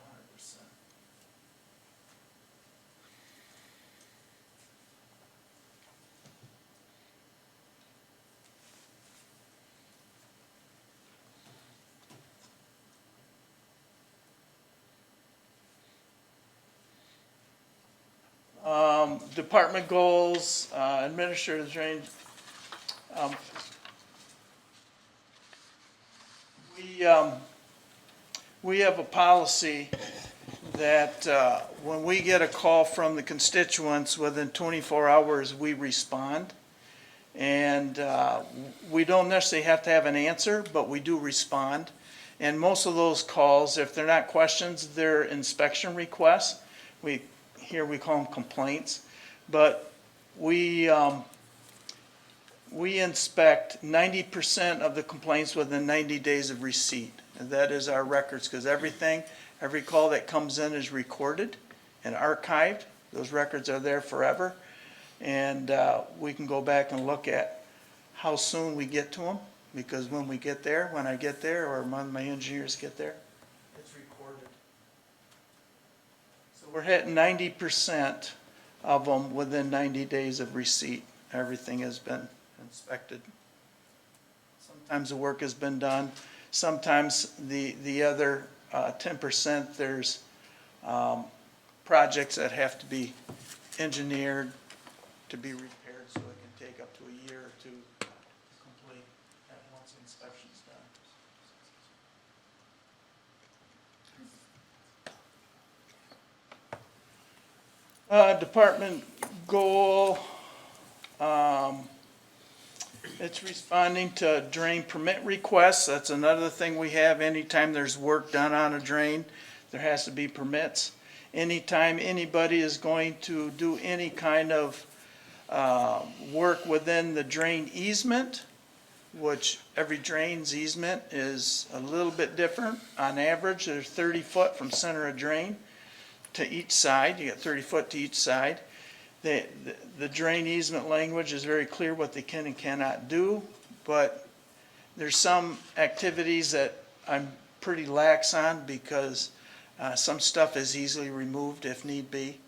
Department goals, administrative drain. We have a policy that when we get a call from the constituents, within 24 hours, we respond. And we don't necessarily have to have an answer, but we do respond. And most of those calls, if they're not questions, they're inspection requests. Here we call them complaints. But we inspect 90% of the complaints within 90 days of receipt. And that is our records, because every call that comes in is recorded and archived. Those records are there forever. And we can go back and look at how soon we get to them, because when I get there, or when my engineers get there, it's recorded. So we're hitting 90% of them within 90 days of receipt. Everything has been inspected. Sometimes the work has been done. Sometimes the other 10%, there's projects that have to be engineered to be repaired, so it can take up to a year or two to complete once the inspection's done. Department goal, it's responding to drain permit requests. That's another thing we have. Anytime there's work done on a drain, there has to be permits. Anytime anybody is going to do any kind of work within the drain easement, which every drain's easement is a little bit different. On average, they're 30 foot from center of drain to each side. You got 30 foot to each side. The drain easement language is very clear what they can and cannot do, but there's some activities that I'm pretty lax on because some stuff is easily removed if need be.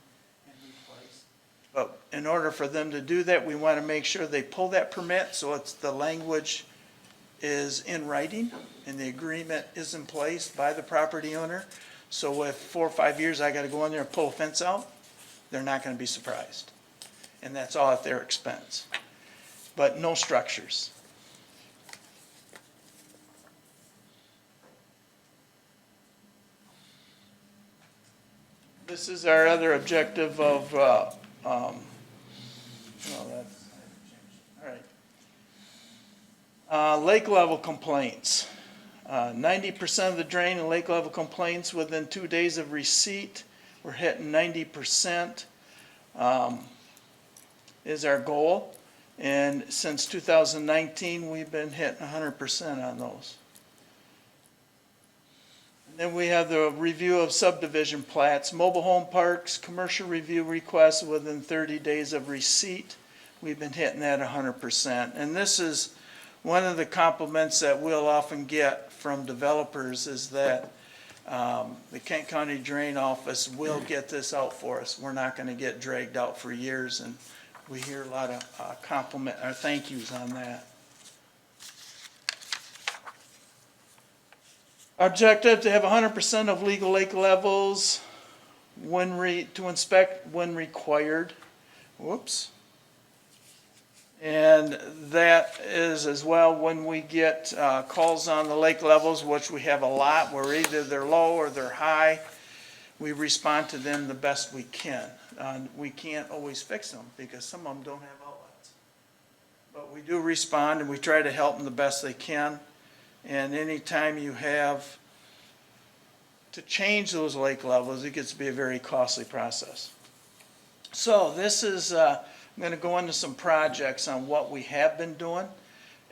But in order for them to do that, we want to make sure they pull that permit so it's the language is in writing and the agreement is in place by the property owner. So if 4 or 5 years I got to go in there and pull a fence out, they're not going to be surprised. And that's all at their expense. But no structures. This is our other objective of, all right. Lake level complaints. 90% of the drain and lake level complaints within 2 days of receipt. We're hitting 90%. Is our goal. And since 2019, we've been hitting 100% on those. And then we have the review of subdivision plats, mobile home parks, commercial review requests within 30 days of receipt. We've been hitting that 100%. And this is one of the compliments that we'll often get from developers is that the Kent County Drain Office will get this out for us. We're not going to get dragged out for years, and we hear a lot of compliment or thank yous on that. Our objective to have 100% of legal lake levels to inspect when required. Whoops. And that is as well when we get calls on the lake levels, which we have a lot, where either they're low or they're high. We respond to them the best we can. We can't always fix them because some of them don't have outlets. But we do respond and we try to help them the best they can. And anytime you have to change those lake levels, it gets to be a very costly process. So this is, I'm going to go into some projects on what we have been doing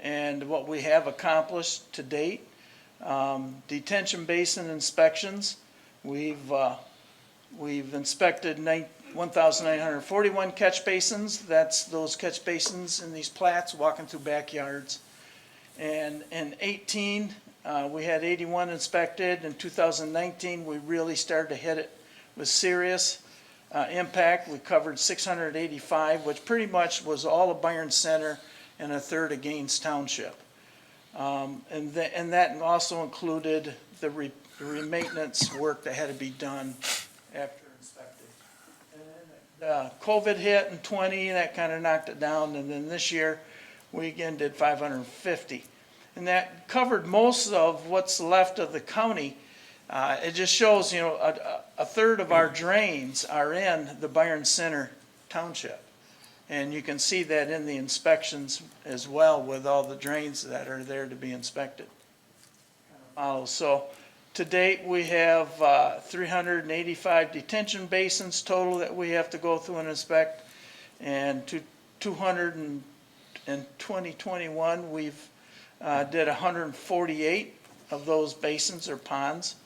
and what we have accomplished to date. Detention basin inspections. We've inspected 1,941 catch basins. That's those catch basins in these plats walking through backyards. And in 18, we had 81 inspected. In 2019, we really started to hit it with serious impact. We covered 685, which pretty much was all of Byron Center and a third of Gaines Township. And that also included the maintenance work that had to be done after inspected. And then COVID hit in 20, that kind of knocked it down, and then this year we again did 550. And that covered most of what's left of the county. It just shows, you know, a third of our drains are in the Byron Center Township. And you can see that in the inspections as well with all the drains that are there to be inspected. So to date, we have 385 detention basins total that we have to go through and inspect. And 200 in 2021, we've did 148 of those basins or ponds.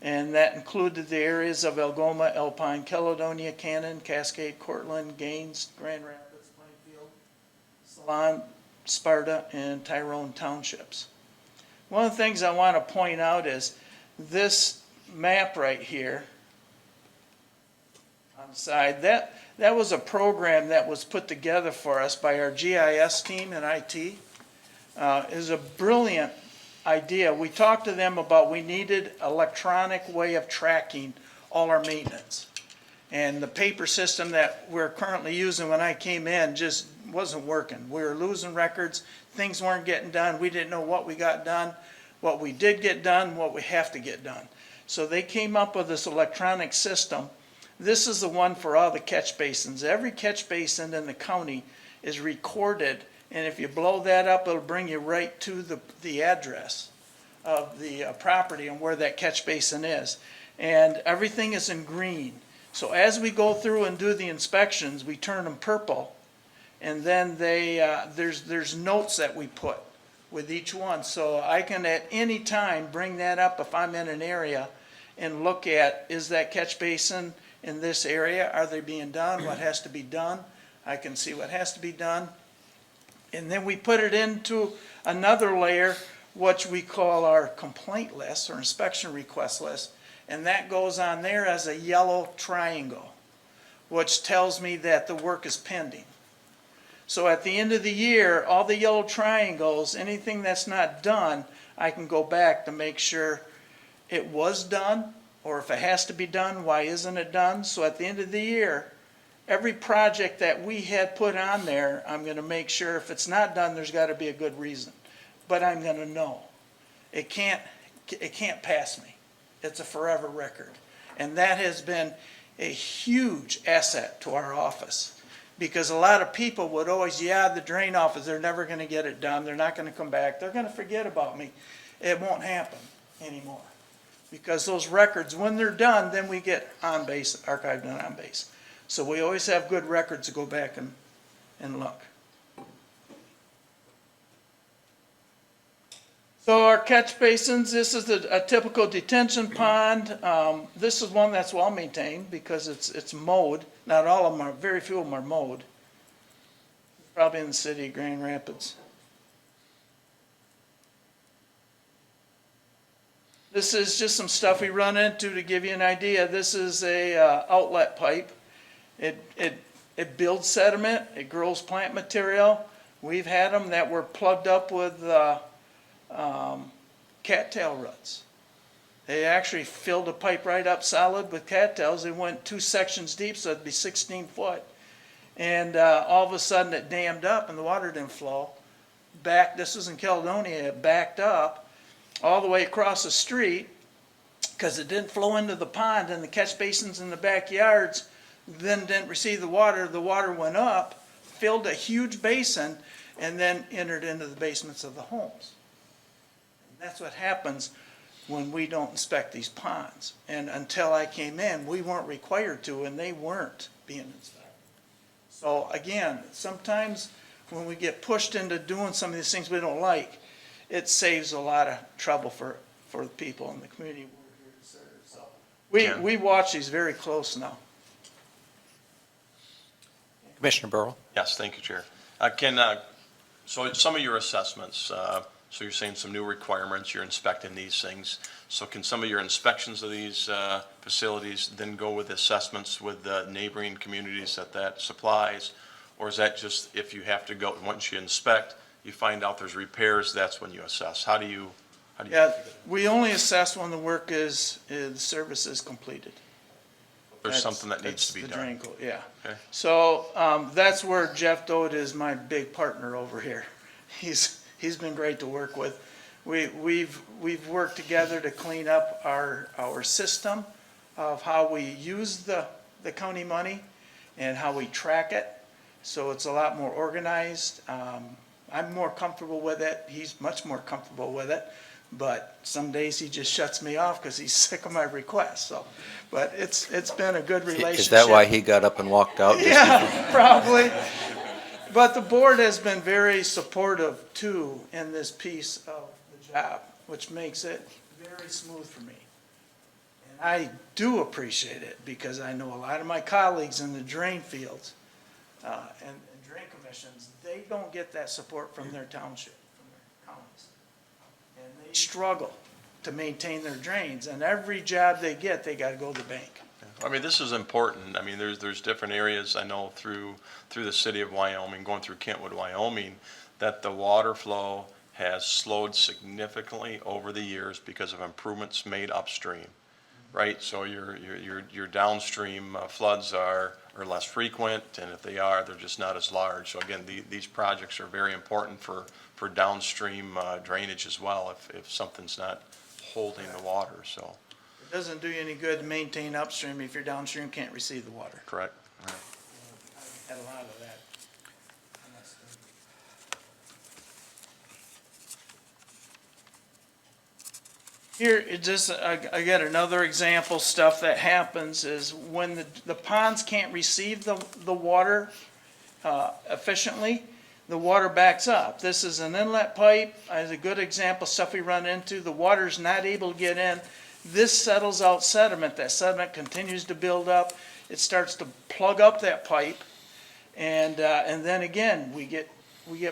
And that included the areas of Algoma, Alpine, Caledonia, Cannon, Cascade, Cortland, Gaines, Grand Rapids, Plainfield, Salon, Sparta, and Tyrone Townships. One of the things I want to point out is this map right here on the side, that was a program that was put together for us by our GIS team in IT. It was a brilliant idea. We talked to them about we needed an electronic way of tracking all our maintenance. And the paper system that we're currently using when I came in just wasn't working. We were losing records, things weren't getting done, we didn't know what we got done, what we did get done, what we have to get done. So they came up with this electronic system This is the one for all the catch basins. Every catch basin in the county is recorded, and if you blow that up, it'll bring you right to the address of the property and where that catch basin is. And everything is in green. So as we go through and do the inspections, we turn them purple. And then there's notes that we put with each one. So I can at any time bring that up if I'm in an area and look at, is that catch basin in this area? Are they being done? What has to be done? I can see what has to be done. And then we put it into another layer, which we call our complaint list or inspection request list. And that goes on there as a yellow triangle, which tells me that the work is pending. So at the end of the year, all the yellow triangles, anything that's not done, I can go back to make sure it was done, or if it has to be done, why isn't it done? So at the end of the year, every project that we had put on there, I'm gonna make sure if it's not done, there's gotta be a good reason. But I'm gonna know. It can't pass me. It's a forever record. And that has been a huge asset to our office. Because a lot of people would always, the drain office, they're never gonna get it done, they're not gonna come back, they're gonna forget about me. It won't happen anymore. Because those records, when they're done, then we get on base, archived and on base. So we always have good records to go back and look. So our catch basins, this is a typical detention pond. This is one that's well maintained because it's mowed. Not all of them are, very few of them are mowed. Probably in the city of Grand Rapids. This is just some stuff we run into to give you an idea. This is a outlet pipe. It builds sediment, it grows plant material. We've had them that were plugged up with cattail roots. They actually filled a pipe right up solid with cattails. They went 2 sections deep, so it'd be 16 foot. And all of a sudden it dammed up and the water didn't flow. This was in Caledonia, it backed up all the way across the street because it didn't flow into the pond, and the catch basins in the backyards then didn't receive the water. The water went up, filled a huge basin, and then entered into the basements of the homes. That's what happens when we don't inspect these ponds. And until I came in, we weren't required to, and they weren't being inspected. So again, sometimes when we get pushed into doing some of these things we don't like, it saves a lot of trouble for the people in the community we're here to serve. So we watch these very close now. Commissioner Burrow? Yes, thank you, Chair. So some of your assessments, so you're saying some new requirements, you're inspecting these things. So can some of your inspections of these facilities then go with assessments with the neighboring communities that supplies? Or is that just if you have to go, once you inspect, you find out there's repairs, that's when you assess? How do you Yeah, we only assess when the work the service is completed. There's something that needs to be That's done. the drain code, yeah. Okay. So that's where Jeff Dodd is my big partner over here. He's been great to work with. We've worked together to clean up our system of how we use the county money and how we track it. So it's a lot more organized. I'm more comfortable with it. He's much more comfortable with it. But some days he just shuts me off because he's sick of my requests. So, but it's been a good relationship. Is that why he got up and walked out? Yeah, probably. But the board has been very supportive too in this piece of the job, which makes it very smooth for me. And I do appreciate it because I know a lot of my colleagues in the drain fields and drain commissions, they don't get that support from their township, from their counties. And they struggle to maintain their drains, and every job they get, they gotta go to the bank. I mean, this is important. I mean, there's different areas I know through the city of Wyoming, going through Kentwood, Wyoming, that the water flow has slowed significantly over the years because of improvements made upstream, right? So your downstream floods are less frequent, and if they are, they're just not as large. So again, these projects are very important for downstream drainage as well if something's not holding the water, so. It doesn't do you any good to maintain upstream if your downstream can't receive the water. Correct. Had a lot of that. Here, it just, again, another example, stuff that happens is when the ponds can't receive the water efficiently, the water backs up. This is an inlet pipe, as a good example, stuff we run into, the water's not able to get in. This settles out sediment, that sediment continues to build up, it starts to plug up that pipe, and then again, we get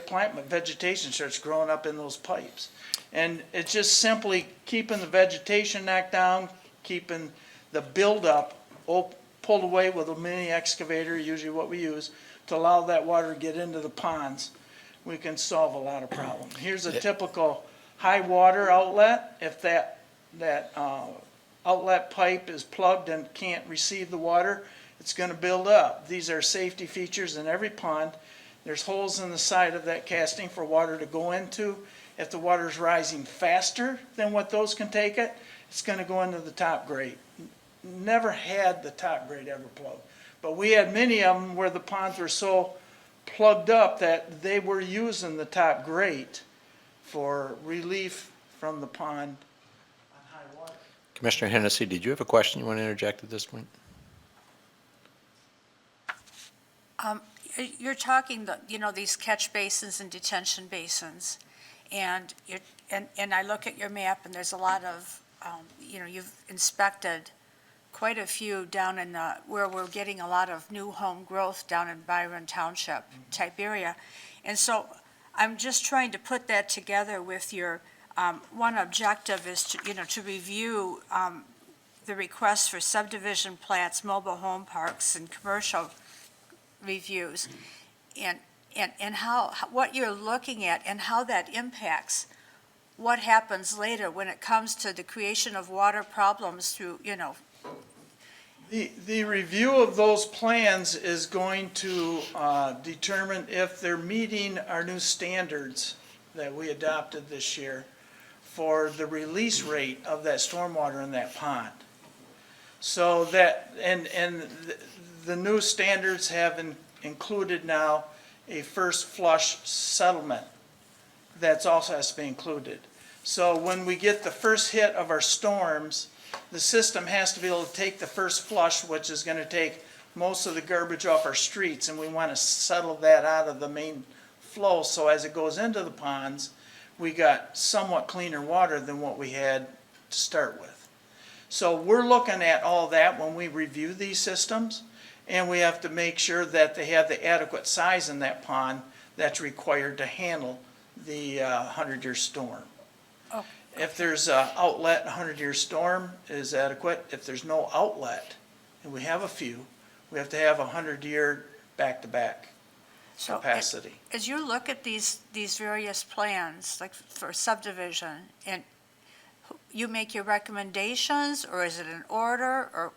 plant vegetation starts growing up in those pipes. And it's just simply keeping the vegetation knocked down, keeping the buildup pulled away with a mini excavator, usually what we use, to allow that water to get into the ponds. We can solve a lot of problems. Here's a typical high water outlet. If that outlet pipe is plugged and can't receive the water, it's going to build up. These are safety features in every pond. There's holes in the side of that casting for water to go into. If the water's rising faster than what those can take it, it's going to go into the top grate. Never had the top grate ever plugged. But we had many of them where the ponds were so plugged up that they were using the top grate for relief from the pond on high water. Commissioner Hennessy, did you have a question you want to interject at this point? You're talking, these catch basins and detention basins, and I look at your map, and there's a lot of, you've inspected quite a few down in where we're getting a lot of new home growth down in Byron Township type area. And so I'm just trying to put that together with your, one objective is to review the request for subdivision plats, mobile home parks, and commercial reviews, and how, what you're looking at and how that impacts what happens later when it comes to the creation of water problems through, The review of those plans is going to determine if they're meeting our new standards that we adopted this year for the release rate of that stormwater in that pond. So that, and the new standards have included now a first flush settlement that's also has to be included. So when we get the first hit of our storms, the system has to be able to take the first flush, which is going to take most of the garbage off our streets, and we want to settle that out of the main flow. So as it goes into the ponds, we got somewhat cleaner water than what we had to start with. So we're looking at all that when we review these systems, and we have to make sure that they have the adequate size in that pond that's required to handle the 100-year storm. Oh. If there's an outlet, a 100-year storm is adequate. If there's no outlet, and we have a few, we have to have a 100-year back-to-back capacity. As you look at these various plans, like for subdivision, and you make your recommendations, or is it an order, or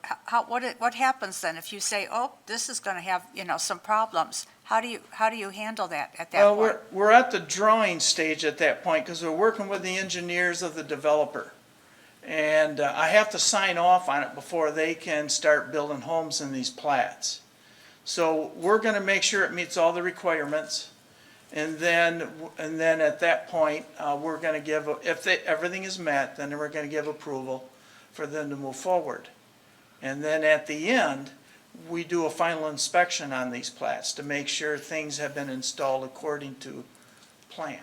what happens then if you say, oh, this is going to have, some problems? How do you handle that at that point? Well, we're at the drawing stage at that point because we're working with the engineers of the developer. And I have to sign off on it before they can start building homes in these plats. So we're going to make sure it meets all the requirements. And then at that point, we're going to give, if everything is met, then we're going to give approval for them to move forward. And then at the end, we do a final inspection on these plats to make sure things have been installed according to plan.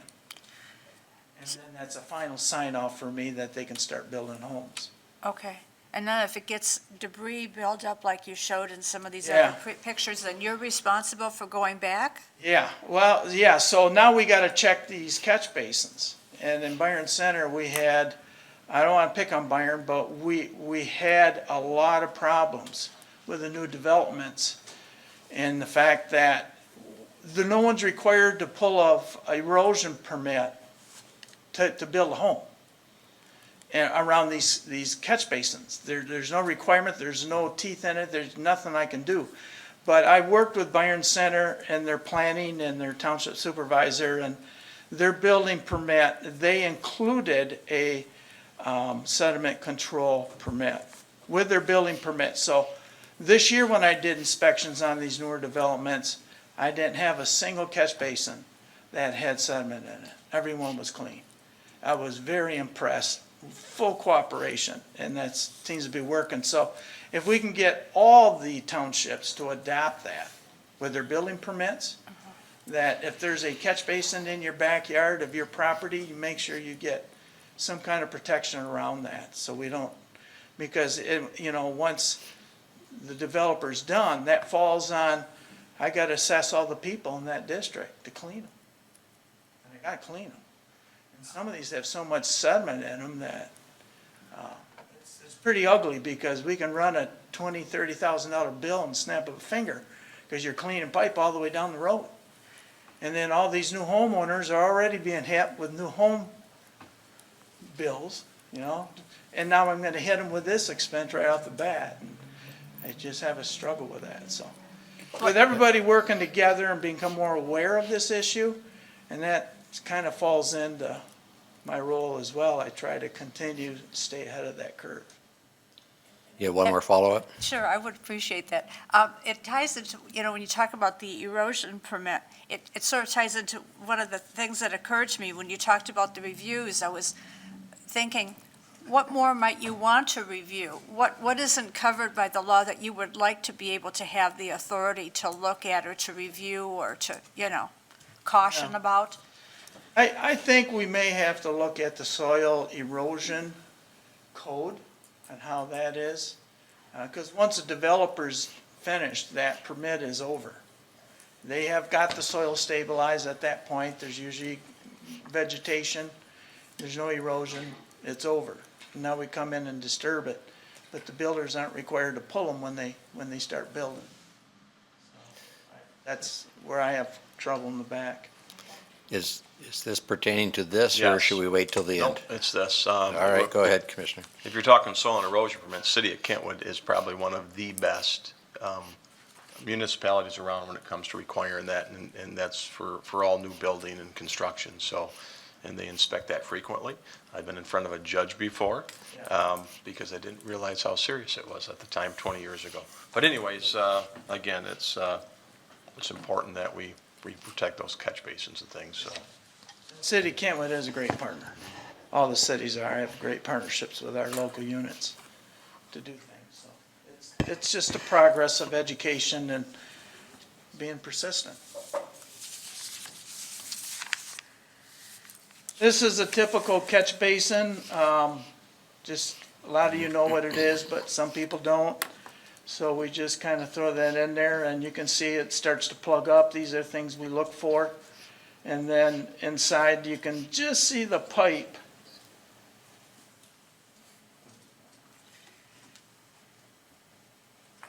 And then that's a final sign-off for me that they can start building homes. Okay. And then if it gets debris built up like you showed in some of these Yeah. other pictures, then you're responsible for going back? Yeah, well, yeah, so now we got to check these catch basins. And in Byron Center, we had, I don't want to pick on Byron, but we had a lot of problems with the new developments, and the fact that no one's required to pull a erosion permit to build a home and around these catch basins. There's no requirement, there's no teeth in it, there's nothing I can do. But I worked with Byron Center and their planning and their township supervisor, and their building permit, they included a sediment control permit, with their building permit. So this year when I did inspections on these newer developments, I didn't have a single catch basin that had sediment in it. Everyone was clean. I was very impressed, full cooperation, and that seems to be working. So if we can get all the townships to adopt that with their building permits, that if there's a catch basin in your backyard of your property, you make sure you get some kind of protection around that, so we don't, because once the developer's done, that falls on, I gotta assess all the people in that district to clean them. And I gotta clean them. And some of these have so much sediment in them that, it's pretty ugly, because we can run a $20,000-$30,000 bill and snap of a finger, because you're cleaning pipe all the way down the road. And then all these new homeowners are already being hit with new home bills, and now I'm gonna hit them with this expense right off the bat. And I just have a struggle with that, so. With everybody working together and become more aware of this issue, and that kind of falls into my role as well, I try to continue to stay ahead of that curve. You have one more follow-up? Sure, I would appreciate that. It ties into, when you talk about the erosion permit, it sort of ties into one of the things that occurred to me when you talked about the reviews. I was thinking, what more might you want to review? What isn't covered by the law that you would like to be able to have the authority to look at or to review or to, caution about? I think we may have to look at the soil erosion code and how that is. Because once a developer's finished, that permit is over. They have got the soil stabilized at that point. There's usually vegetation. There's no erosion. It's over. Now we come in and disturb it, but the builders aren't required to pull them when they start building. That's where I have trouble in the back. Is this pertaining to this, or Yes. should we wait till the end? Nope, it's this. All right, go ahead, Commissioner. If you're talking soil and erosion permits, City of Kentwood is probably one of the best municipalities around when it comes to requiring that, and that's for all new building and construction, so, and they inspect that frequently. I've been in front of a judge before, because I didn't realize how serious it was at the time, 20 years ago. But anyways, again, it's important that we protect those catch basins and things, so. City of Kentwood is a great partner. All the cities are. I have great partnerships with our local units to do things. So it's just the progress of education and being persistent. This is a typical catch basin. Just a lot of you know what it is, but some people don't. So we just kind of throw that in there, and you can see it starts to plug up. These are things we look for. And then inside, you can just see the pipe.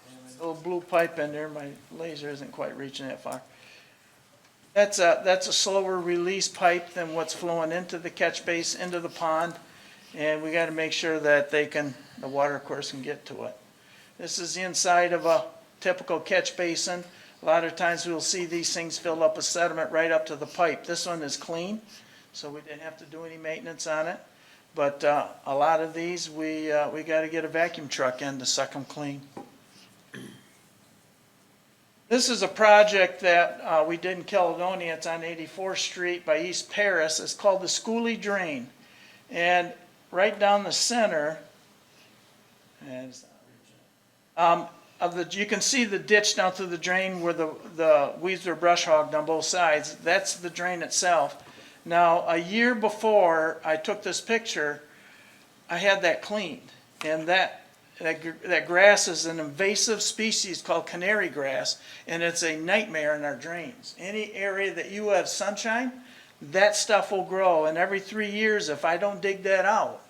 And a little blue pipe in there. My laser isn't quite reaching that far. That's a slower release pipe than what's flowing into the catch base, into the pond. And we got to make sure that the water course can get to it. This is the inside of a typical catch basin. A lot of times we'll see these things filled up with sediment right up to the pipe. This one is clean, so we didn't have to do any maintenance on it. But a lot of these, we got to get a vacuum truck in to suck them clean. This is a project that we did in Caledonia. It's on 84th Street by East Paris. It's called the Schooley Drain. And right down the center, you can see the ditch down through the drain where the weeds were brush hogged on both sides. That's the drain itself. Now, a year before I took this picture, I had that cleaned. And that grass is an invasive species called canary grass, and it's a nightmare in our drains. Any area that you have sunshine, that stuff will grow. And every 3 years, if I don't dig that out,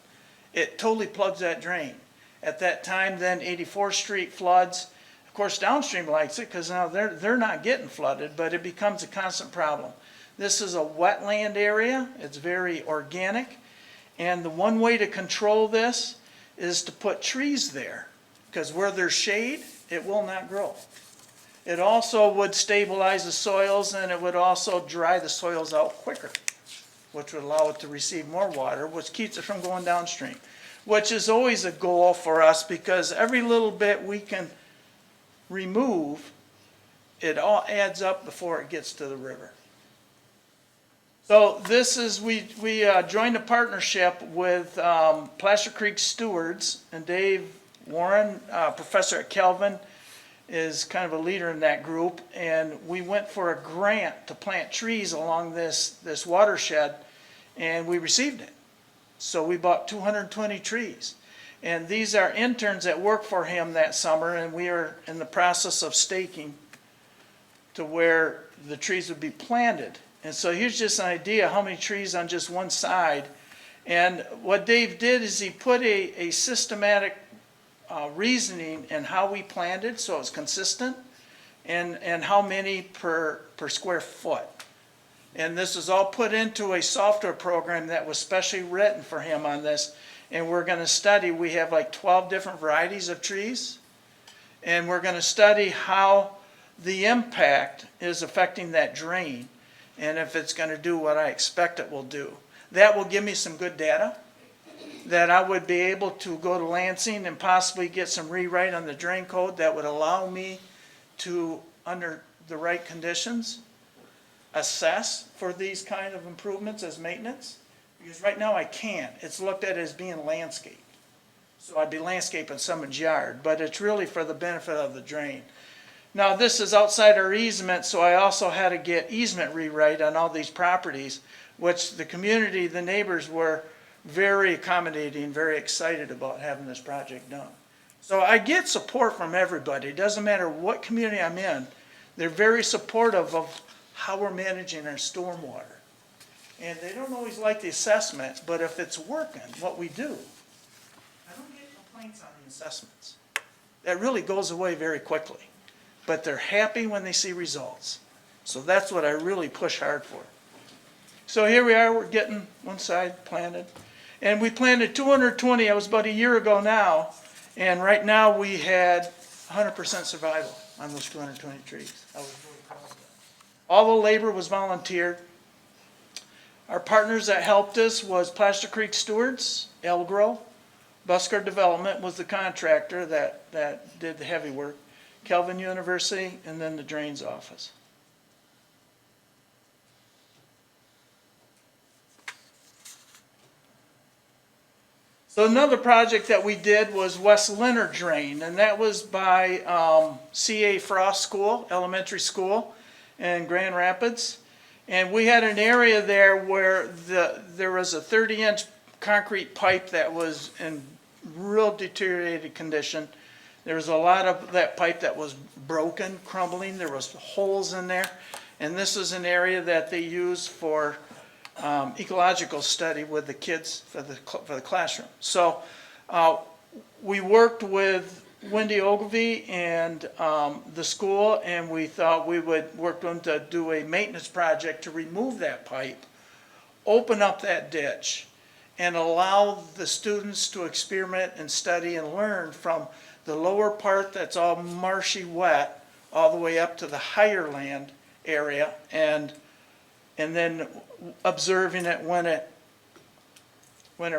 it totally plugs that drain. At that time, then 84th Street floods. Of course, downstream likes it because now they're not getting flooded, but it becomes a constant problem. This is a wetland area. It's very organic. And the one way to control this is to put trees there, because where there's shade, it will not grow. It also would stabilize the soils, and it would also dry the soils out quicker. which would allow it to receive more water, which keeps it from going downstream, which is always a goal for us because every little bit we can remove, it all adds up before it gets to the river. So this is, we joined a partnership with Placer Creek Stewards, and Dave Warren, professor at Kelvin, is kind of a leader in that group, and we went for a grant to plant trees along this watershed, and we received it. So we bought 220 trees. And these are interns that work for him that summer, and we are in the process of staking to where the trees would be planted. And so here's just an idea how many trees on just one side. And what Dave did is he put a systematic reasoning in how we planted, so it's consistent, and how many per square foot. And this is all put into a software program that was specially written for him on this. And we're going to study, we have like 12 different varieties of trees, and we're going to study how the impact is affecting that drain, and if it's going to do what I expect it will do. That will give me some good data that I would be able to go to Lansing and possibly get some rewrite on the drain code that would allow me to, under the right conditions, assess for these kind of improvements as maintenance. Because right now I can't. It's looked at as being landscape. So I'd be landscaping someone's yard, but it's really for the benefit of the drain. Now this is outside our easement, so I also had to get easement rewrite on all these properties, which the community, the neighbors were very accommodating, very excited about having this project done. So I get support from everybody. It doesn't matter what community I'm in. They're very supportive of how we're managing our stormwater. And they don't always like the assessment, but if it's working, what we do, I don't get complaints on the assessments. That really goes away very quickly. But they're happy when they see results. So that's what I really push hard for. So here we are, we're getting one side planted. And we planted 220, that was about a year ago now. And right now we had 100% survival on those 220 trees. I was really proud of that. All the labor was volunteered. Our partners that helped us was Placer Creek Stewards, Elgro, Busker Development was the contractor that did the heavy work, Kelvin University, and then the Drains Office. So another project that we did was West Leonard Drain, and that was by C.A. Frost School, Elementary School in Grand Rapids. And we had an area there where there was a 30-inch concrete pipe that was in real deteriorated condition. There was a lot of that pipe that was broken, crumbling. There was holes in there. And this is an area that they use for ecological study with the kids for the classroom. So we worked with Wendy Ogilvy and the school, and we thought we would work with them to do a maintenance project to remove that pipe, open up that ditch, and allow the students to experiment and study and learn from the lower part that's all marshy wet all the way up to the higher land area, and then observing it when it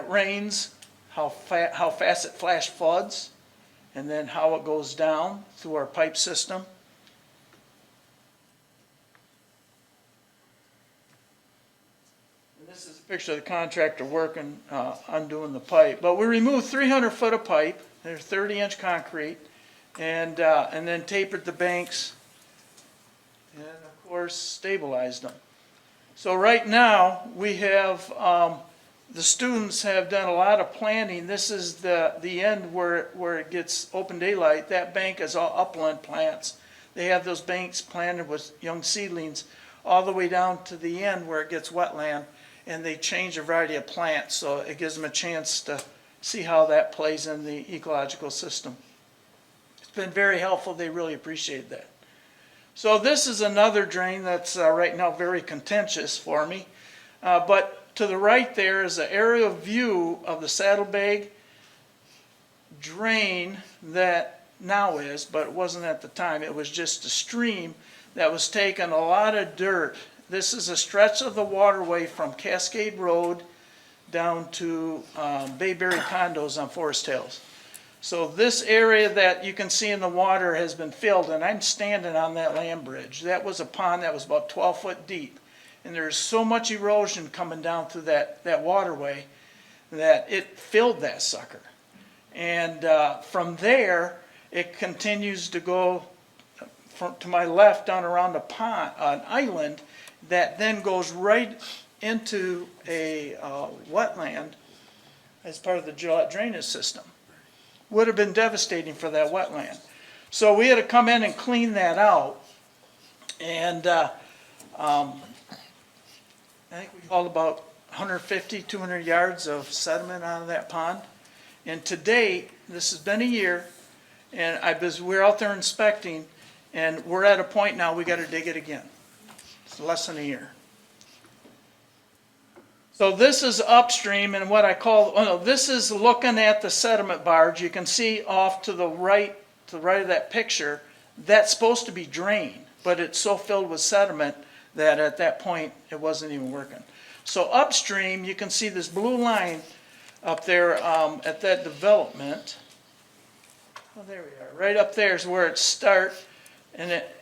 rains, how fast it flash floods, and then how it goes down through our pipe system. And this is a picture of the contractor working, undoing the pipe. But we removed 300 foot of pipe, they're 30-inch concrete, and then tapered the banks, and of course stabilized them. So right now we have, the students have done a lot of planting. This is the end where it gets open daylight. That bank is all upland plants. They have those banks planted with young seedlings all the way down to the end where it gets wetland, and they change a variety of plants, so it gives them a chance to see how that plays in the ecological system. It's been very helpful. They really appreciate that. So this is another drain that's right now very contentious for me, but to the right there is an aerial view of the Saddlebag drain that now is, but it wasn't at the time. It was just a stream that was taking a lot of dirt this is a stretch of the waterway from Cascade Road down to Bayberry Condos on Forest Hills. So this area that you can see in the water has been filled, and I'm standing on that land bridge. That was a pond that was about 12 foot deep. And there's so much erosion coming down through that waterway that it filled that sucker. And from there, it continues to go to my left down around a pond, an island, that then goes right into a wetland as part of the Gillette drainage system. Would have been devastating for that wetland. So we had to come in and clean that out. And I think we hauled about 150, 200 yards of sediment out of that pond. And to date, this has been a year, and we're out there inspecting, and we're at a point now we got to dig it again. It's less than a year. So this is upstream, and what I call, this is looking at the sediment barge. You can see off to the right of that picture, that's supposed to be drained, but it's so filled with sediment that at that point it wasn't even working. So upstream, you can see this blue line up there at that development. Oh, there we are. Right up there is where it starts, and it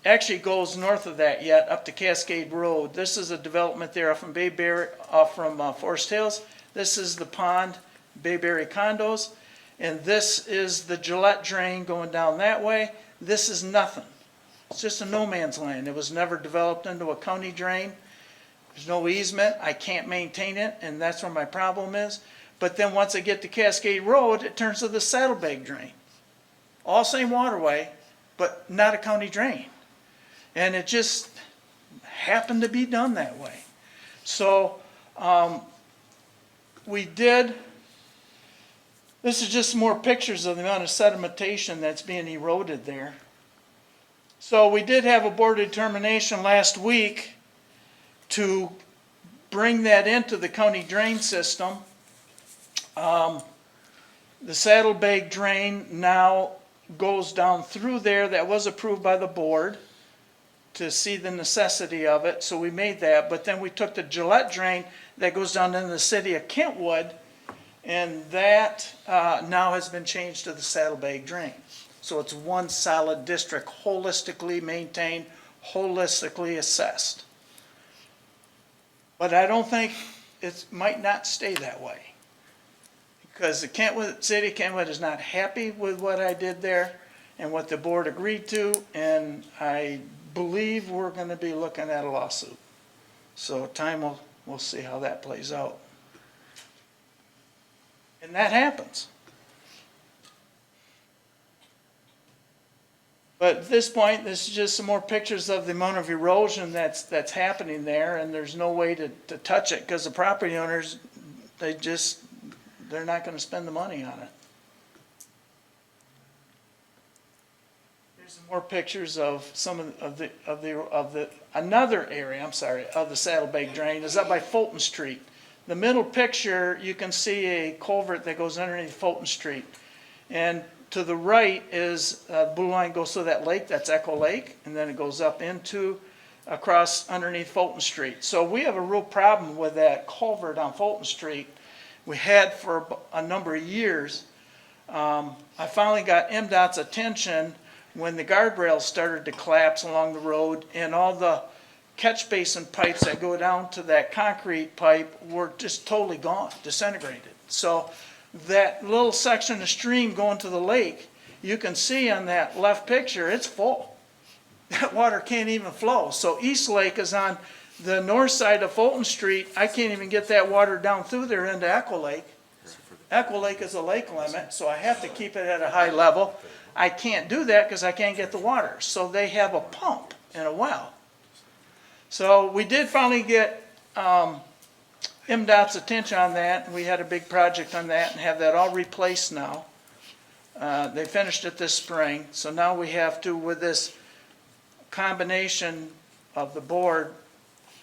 actually goes north of that yet up to Cascade Road. This is a development there off from Bayberry, off from Forest Hills. This is the pond, Bayberry Condos, and this is the Gillette drain going down that way. This is nothing. It's just a no man's land. It was never developed into a county drain. There's no easement. I can't maintain it, and that's where my problem is. But then once I get to Cascade Road, it turns to the Saddlebag drain. All same waterway, but not a county drain. And it just happened to be done that way. So this is just more pictures of the amount of sedimentation that's being eroded there. So we did have a board determination last week to bring that into the county drain system. The Saddlebag drain now goes down through there. That was approved by the board to see the necessity of it, so we made that. But then we took the Gillette drain that goes down into the city of Kentwood, and that now has been changed to the Saddlebag drain. So it's one solid district, holistically maintained, holistically assessed. But I don't think it might not stay that way, because the city of Kentwood is not happy with what I did there and what the board agreed to, and I believe we're going to be looking at a lawsuit. So time we'll see how that plays out. And that happens. But at this point, this is just some more pictures of the amount of erosion that's happening there, and there's no way to touch it because the property owners, they're not going to spend the money on it. Here's some more pictures of some of the another area. Of the Saddlebag drain is up by Fulton Street. The middle picture, you can see a culvert that goes underneath Fulton Street, and to the right is blue line goes through that lake. That's Echo Lake, and then it goes up across underneath Fulton Street. So we have a real problem with that culvert on Fulton Street. We had for a number of years. I finally got MDOT's attention when the guardrails started to collapse along the road, and all the catch basin pipes that go down to that concrete pipe were just totally gone, disintegrated. So that little section of stream going to the lake, you can see on that left picture, it's full. That water can't even flow. So East Lake is on the north side of Fulton Street. I can't even get that water down through there into Echo Lake. Echo Lake is a lake limit, so I have to keep it at a high level. I can't do that because I can't get the water. So they have a pump and a well. So we did finally get MDOT's attention on that. We had a big project on that and have that all replaced now. They finished it this spring. So now we have to, with this combination of the board,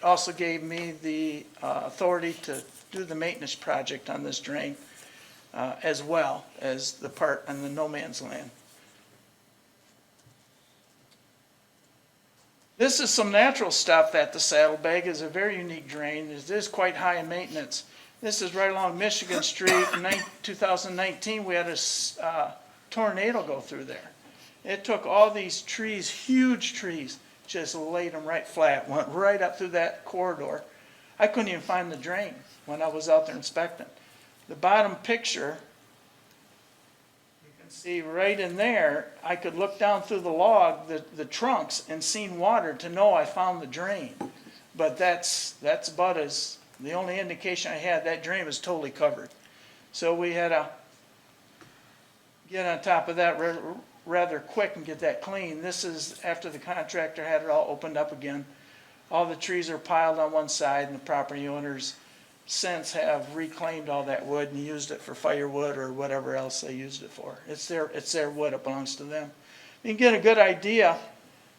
also gave me the authority to do the maintenance project on this drain as well as the part on the no man's land. This is some natural stuff at the Saddlebag. It's a very unique drain. It is quite high in maintenance. This is right along Michigan Street. In 2019, we had a tornado go through there. It took all these trees, huge trees, just laid them right flat, went right up through that corridor. I couldn't even find the drain when I was out there inspecting. The bottom picture, you can see right in there, I could look down through the log, the trunks, and seen water to know I found the drain. But that's about the only indication I had. That drain was totally covered. So we had to get on top of that rather quick and get that clean. This is after the contractor had it all opened up again. All the trees are piled on one side, and the property owners since have reclaimed all that wood and used it for firewood or whatever else they used it for. It's their wood, it belongs to them. You can get a good idea.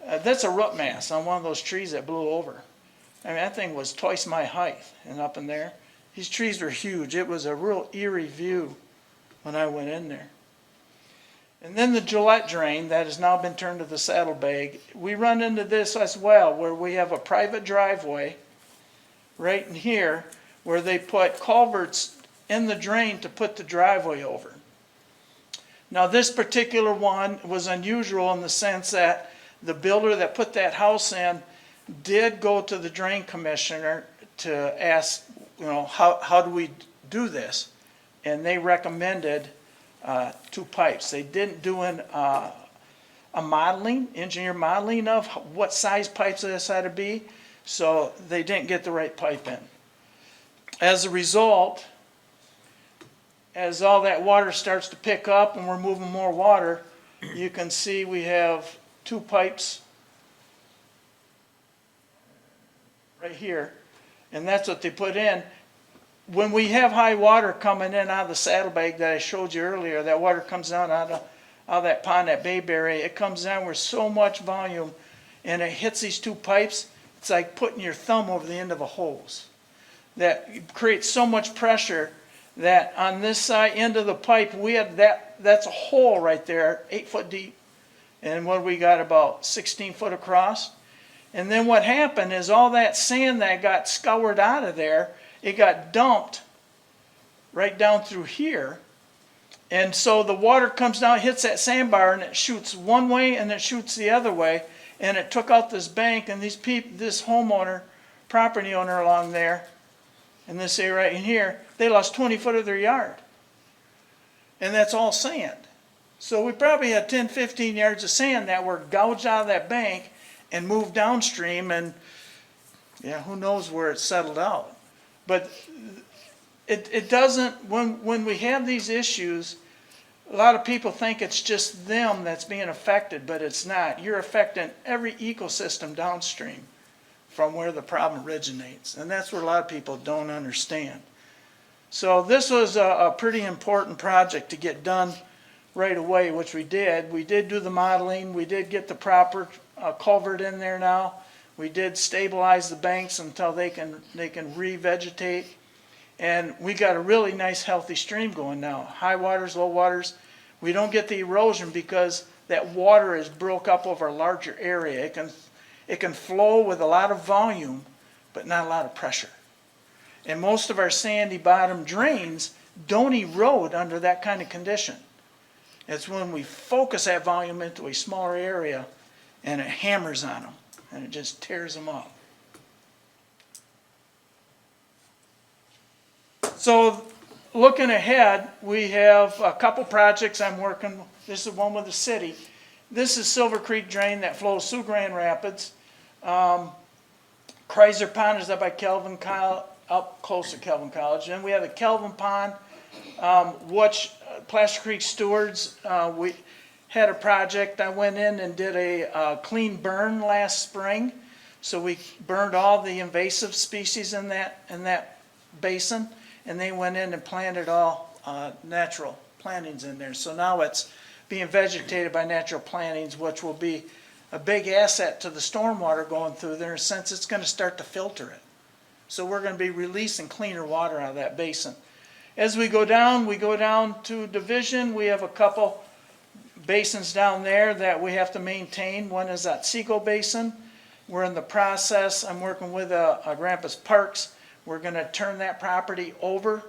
That's a root mass on one of those trees that blew over. I mean, that thing was twice my height and up in there. These trees were huge. It was a real eerie view when I went in there. And then the Gillette drain that has now been turned to the Saddlebag. We run into this as well, where we have a private driveway right in here where they put culverts in the drain to put the driveway over. Now this particular one was unusual in the sense that the builder that put that house in did go to the drain commissioner to ask, how do we do this? And they recommended 2 pipes. They didn't do a engineer modeling of what size pipes this had to be, so they didn't get the right pipe in. As a result, as all that water starts to pick up and we're moving more water, you can see we have 2 pipes right here, and that's what they put in. When we have high water coming in out of the Saddlebag that I showed you earlier, that water comes down out of that pond, that Bayberry, it comes down with so much volume and it hits these 2 pipes, it's like putting your thumb over the end of a hose. That creates so much pressure that on this side end of the pipe, we had that's a hole right there, 8 foot deep, and what we got about 16 foot across. And then what happened is all that sand that got scoured out of there, it got dumped right down through here. And so the water comes down, hits that sandbar, and it shoots one way and it shoots the other way. And it took out this bank, and this homeowner, property owner along there, and this area right in here, they lost 20 foot of their yard. And that's all sand. So we probably had 10, 15 yards of sand that were gouged out of that bank and moved downstream, and who knows where it settled out. But it doesn't, when we have these issues, a lot of people think it's just them that's being affected, but it's not. You're affecting every ecosystem downstream from where the problem originates. And that's what a lot of people don't understand. So this was a pretty important project to get done right away, which we did. We did do the modeling. We did get the proper culvert in there now. We did stabilize the banks until they can revegetate. And we got a really nice healthy stream going now. High waters, low waters. We don't get the erosion because that water is broke up over a larger area. It can flow with a lot of volume, but not a lot of pressure. And most of our sandy bottom drains don't erode under that kind of condition. It's when we focus that volume into a smaller area and it hammers on them and it just tears them up. So looking ahead, we have a couple projects I'm working. This is one with the city. This is Silver Creek Drain that flows through Grand Rapids. Kreiser Pond is up by Kelvin College, up close to Kelvin College. Then we have the Kelvin Pond, which Plaster Creek Stewards, we had a project. I went in and did a clean burn last spring. So we burned all the invasive species in that basin, and they went in and planted all natural plantings in there. So now it's being vegetated by natural plantings, which will be a big asset to the stormwater going through there, since it's going to start to filter it. So we're going to be releasing cleaner water out of that basin. As we go down to Division. We have a couple basins down there that we have to maintain. One is that Seco Basin. We're in the process, I'm working with Grampus Parks. We're gonna turn that property over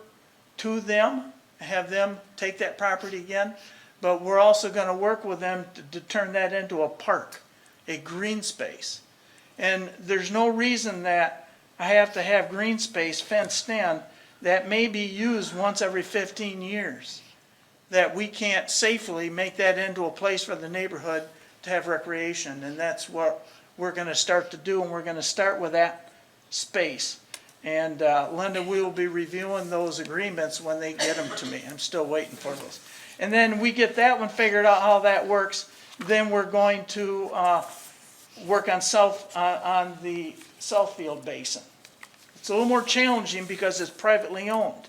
to them, have them take that property again. But we're also gonna work with them to turn that into a park, a green space. And there's no reason that I have to have green space fenced in that may be used once every 15 years. That we can't safely make that into a place for the neighborhood to have recreation. And that's what we're gonna start to do, and we're gonna start with that space. And Linda, we will be reviewing those agreements when they get them to me. I'm still waiting for those. And then we get that one figured out how that works, then we're going to work on the Southfield Basin. It's a little more challenging because it's privately owned,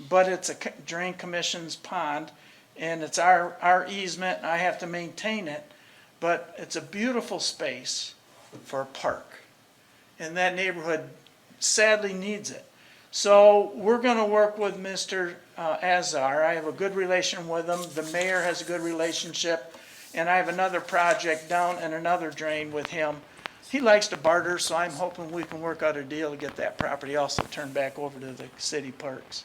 but it's a drain commission's pond, and it's our easement, and I have to maintain it, but it's a beautiful space for a park. And that neighborhood sadly needs it. So we're gonna work with Mr. Azar. I have a good relation with him. The mayor has a good relationship. And I have another project down and another drain with him. He likes to barter, so I'm hoping we can work out a deal to get that property also turned back over to the city parks.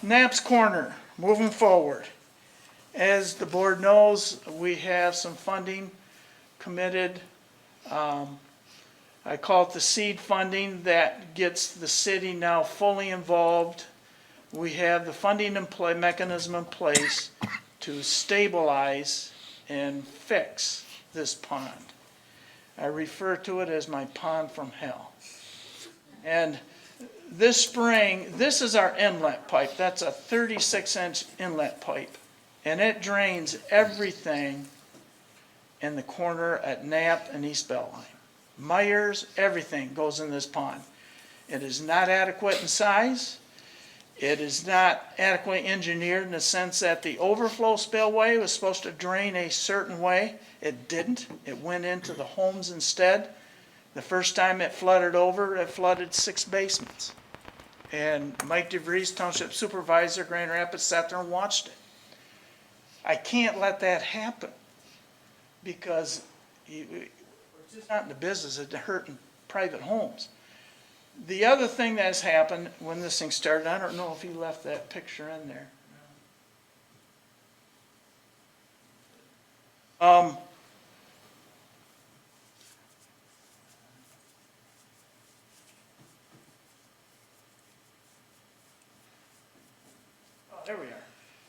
Knapp's Corner, moving forward. As the board knows, we have some funding committed. I call it the seed funding that gets the city now fully involved. We have the funding mechanism in place to stabilize and fix this pond. I refer to it as my pond from hell. And this spring, this is our inlet pipe. That's a 36-inch inlet pipe. And it drains everything in the corner at Knapp and East Beltline. Myers, everything goes in this pond. It is not adequate in size. It is not adequately engineered in the sense that the overflow spillway was supposed to drain a certain way. It didn't. It went into the homes instead. The first time it flooded over, it flooded 6 basements. And Mike DeVries, Township Supervisor, Grand Rapids, sat there and watched it. I can't let that happen because we're just not in the business of hurting private homes. The other thing that has happened when this thing started, I don't know if you left that picture in there. There we are.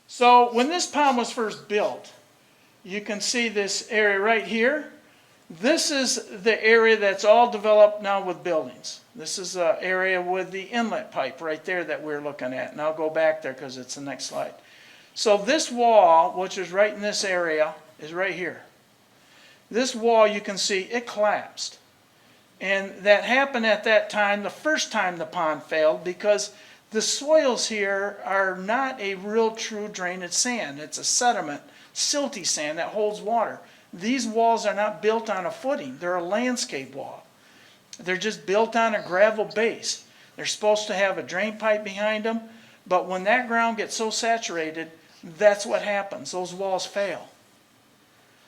So when this pond was first built, you can see this area right here. This is the area that's all developed now with buildings. This is the area with the inlet pipe right there that we're looking at. And I'll go back there because it's the next slide. So this wall, which is right in this area, is right here. This wall, you can see, it collapsed. And that happened at that time, the first time the pond failed, because the soils here are not a real true drainage sand. It's a sediment, silty sand that holds water. These walls are not built on a footing. They're a landscape wall. They're just built on a gravel base. They're supposed to have a drain pipe behind them, but when that ground gets so saturated, that's what happens. Those walls fail.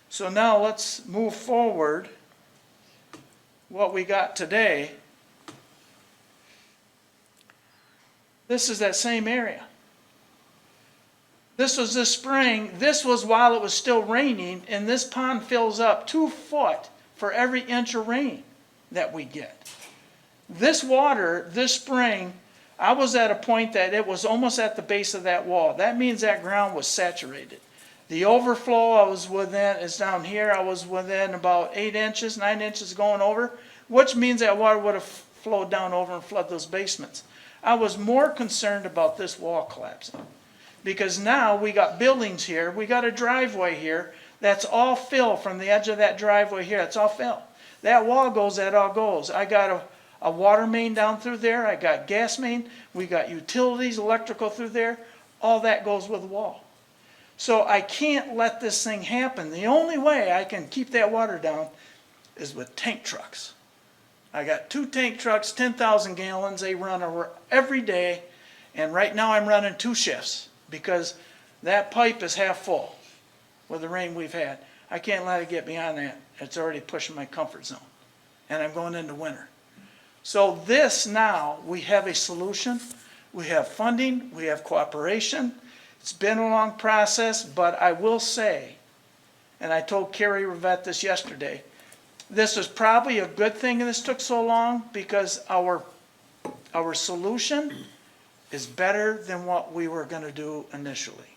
So now let's move forward. What we got today, this is that same area. This was this spring. This was while it was still raining, and this pond fills up 2 foot for every inch of rain that we get. This water, this spring, I was at a point that it was almost at the base of that wall. That means that ground was saturated. The overflow I was within is down here. I was within about 8 inches, 9 inches going over, which means that water would have flowed down over and flooded those basements. I was more concerned about this wall collapsing because now we got buildings here. We got a driveway here. That's all fill from the edge of that driveway here. That's all fill. That wall goes, that all goes. I got a water main down through there. I got gas main. We got utilities, electrical through there. All that goes with the wall. So I can't let this thing happen. The only way I can keep that water down is with tank trucks. I got 2 tank trucks, 10,000 gallons. They run every day. And right now I'm running 2 shifts because that pipe is half full. with the rain we've had. I can't let it get beyond that. It's already pushing my comfort zone. And I'm going into winter. So this now, we have a solution. We have funding, we have cooperation. It's been a long process, but I will say, and I told Carrie Rivette this yesterday, this is probably a good thing this took so long because our solution is better than what we were going to do initially.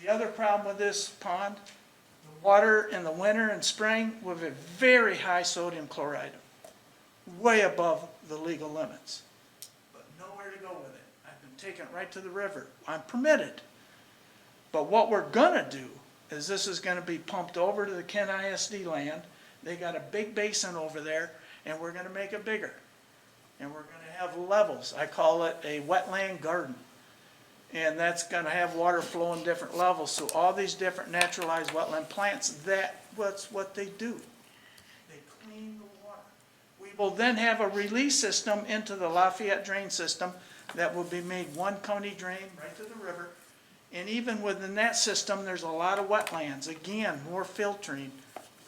The other problem with this pond, the water in the winter and spring with a very high sodium chloride, way above the legal limits, but nowhere to go with it. I've been taking it right to the river. I'm permitted. But what we're going to do is this is going to be pumped over to the Kent ISD land. They got a big basin over there, and we're going to make it bigger. And we're going to have levels. I call it a wetland garden. And that's going to have water flow in different levels. So all these different naturalized wetland plants, that's what they do. They clean the water. We will then have a release system into the Lafayette drain system that will be made one county drain right to the river. And even within that system, there's a lot of wetlands. Again, more filtering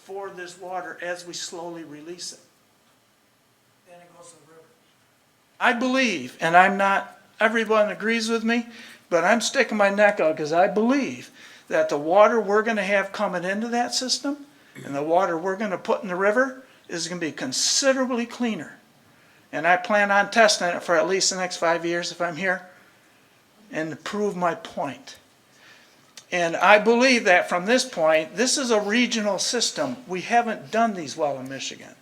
for this water as we slowly release it. Then it goes to the river. I believe, and I'm not, everyone agrees with me, but I'm sticking my neck out because I believe that the water we're going to have coming into that system and the water we're going to put in the river is going to be considerably cleaner. And I plan on testing it for at least the next 5 years if I'm here and to prove my point. And I believe that from this point, this is a regional system. We haven't done these well in Michigan.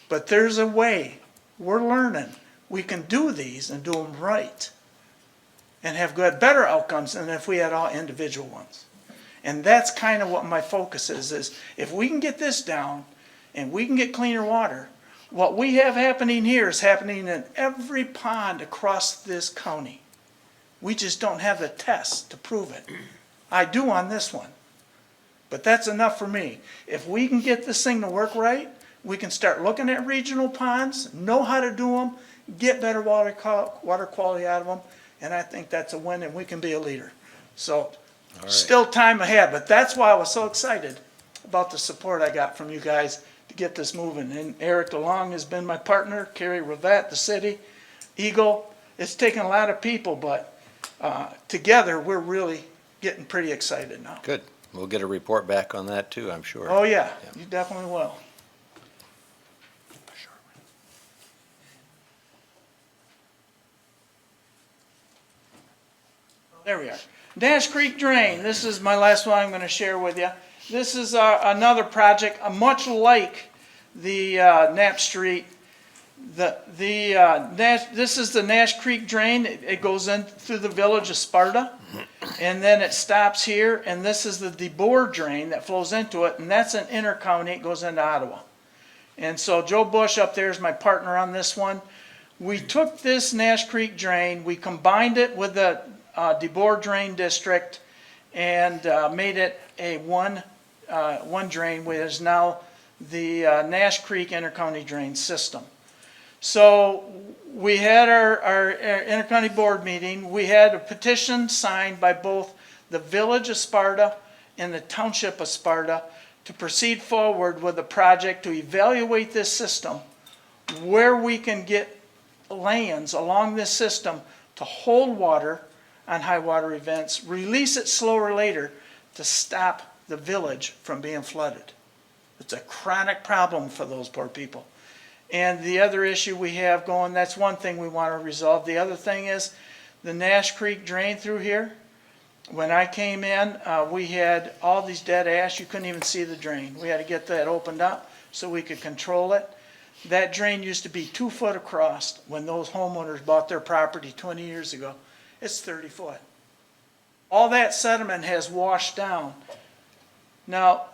But there's a way. We're learning. We can do these and do them right and have better outcomes than if we had all individual ones. And that's kind of what my focus is if we can get this down and we can get cleaner water, what we have happening here is happening in every pond across this county. We just don't have the tests to prove it. I do on this one. But that's enough for me. If we can get this thing to work right, we can start looking at regional ponds, know how to do them, get better water quality out of them, and I think that's a win and we can be a leader. So, still time ahead, but that's why I was so excited about the support I got from you guys to get this moving. And Eric DeLong has been my partner, Carrie Rivette, the city, Eagle. It's taken a lot of people, but together we're really getting pretty excited now. Good. We'll get a report back on that too, I'm sure. Oh yeah, you definitely will. There we are. Nash Creek Drain, this is my last one I'm going to share with you. This is another project, much like the Knapp Street. This is the Nash Creek Drain. It goes in through the village of Sparta, and then it stops here, and this is the DeBoer Drain that flows into it, and that's an inter-county. It goes into Ottawa. And so Joe Bush up there is my partner on this one. We took this Nash Creek Drain, we combined it with the DeBoer Drain District and made it a one drain, which is now the Nash Creek Intercounty Drain System. So we had our intercounty board meeting. We had a petition signed by both the village of Sparta and the township of Sparta to proceed forward with a project to evaluate this system, where we can get lands along this system to hold water on high water events, release it slower later to stop the village from being flooded. It's a chronic problem for those poor people. And the other issue we have going, that's one thing we want to resolve. The other thing is the Nash Creek drain through here. When I came in, we had all these dead ash. You couldn't even see the drain. We had to get that opened up so we could control it. That drain used to be 2 foot across when those homeowners bought their property 20 years ago. It's 30 foot. All that sediment has washed down. Now,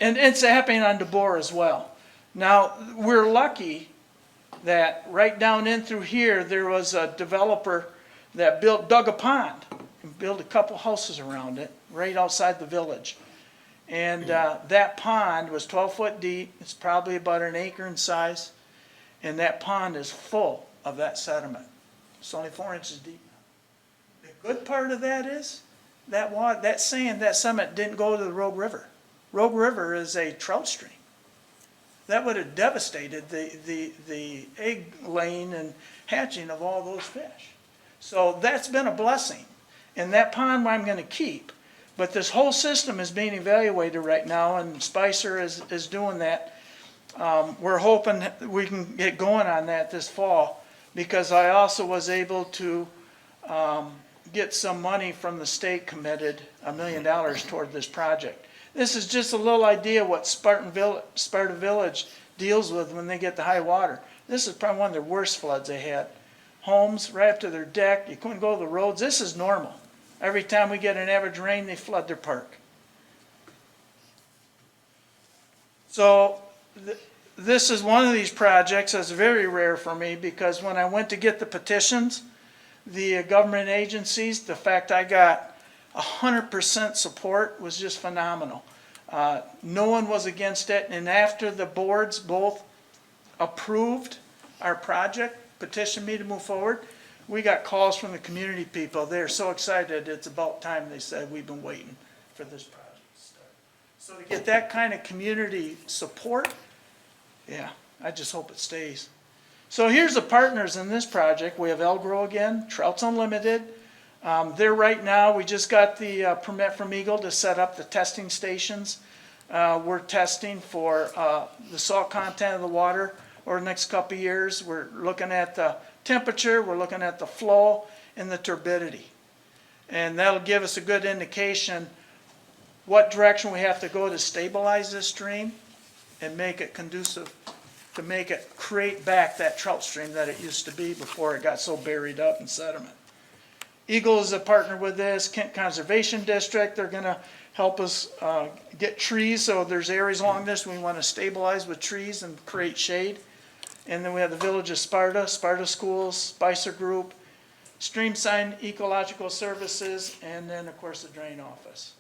and it's happening on DeBoer as well. Now, we're lucky that right down in through here, there was a developer that dug a pond and built a couple houses around it right outside the village. And that pond was 12 foot deep. It's probably about an acre in size. And that pond is full of that sediment. It's only 4 inches deep. The good part of that is that sand, that sediment didn't go to the Rogue River. Rogue River is a trout stream. That would have devastated the egg laying and hatching of all those fish. So that's been a blessing. And that pond I'm gonna keep, but this whole system is being evaluated right now, and Spicer is doing that. We're hoping we can get going on that this fall, because I also was able to get some money from the state committed, $1 million toward this project. This is just a little idea what Sparta Village deals with when they get the high water. This is probably one of their worst floods they had. Homes right up to their deck, you couldn't go to the roads. This is normal. Every time we get an average rain, they flood their park. So this is one of these projects that's very rare for me, because when I went to get the petitions, the government agencies, the fact I got 100% support was just phenomenal. No one was against it, and after the boards both approved our project, petitioned me to move forward, we got calls from the community people. They're so excited, it's about time, they said, we've been waiting for this project to start. So to get that kind of community support, yeah, I just hope it stays. So here's the partners in this project. We have Elgro again, Trouts Unlimited. They're right now, we just got the permit from Eagle to set up the testing stations. We're testing for the salt content of the water over the next couple of years. We're looking at the temperature, we're looking at the flow, and the turbidity. And that'll give us a good indication what direction we have to go to stabilize this stream and make it conducive, to make it create back that trout stream that it used to be before it got so buried up in sediment. Eagle is a partner with this, Kent Conservation District. They're gonna help us get trees, so there's areas along this we wanna stabilize with trees and create shade. And then we have the Village of Sparta, Sparta Schools, Spicer Group, Streamside Ecological Services, and then, of course, the Drain Office.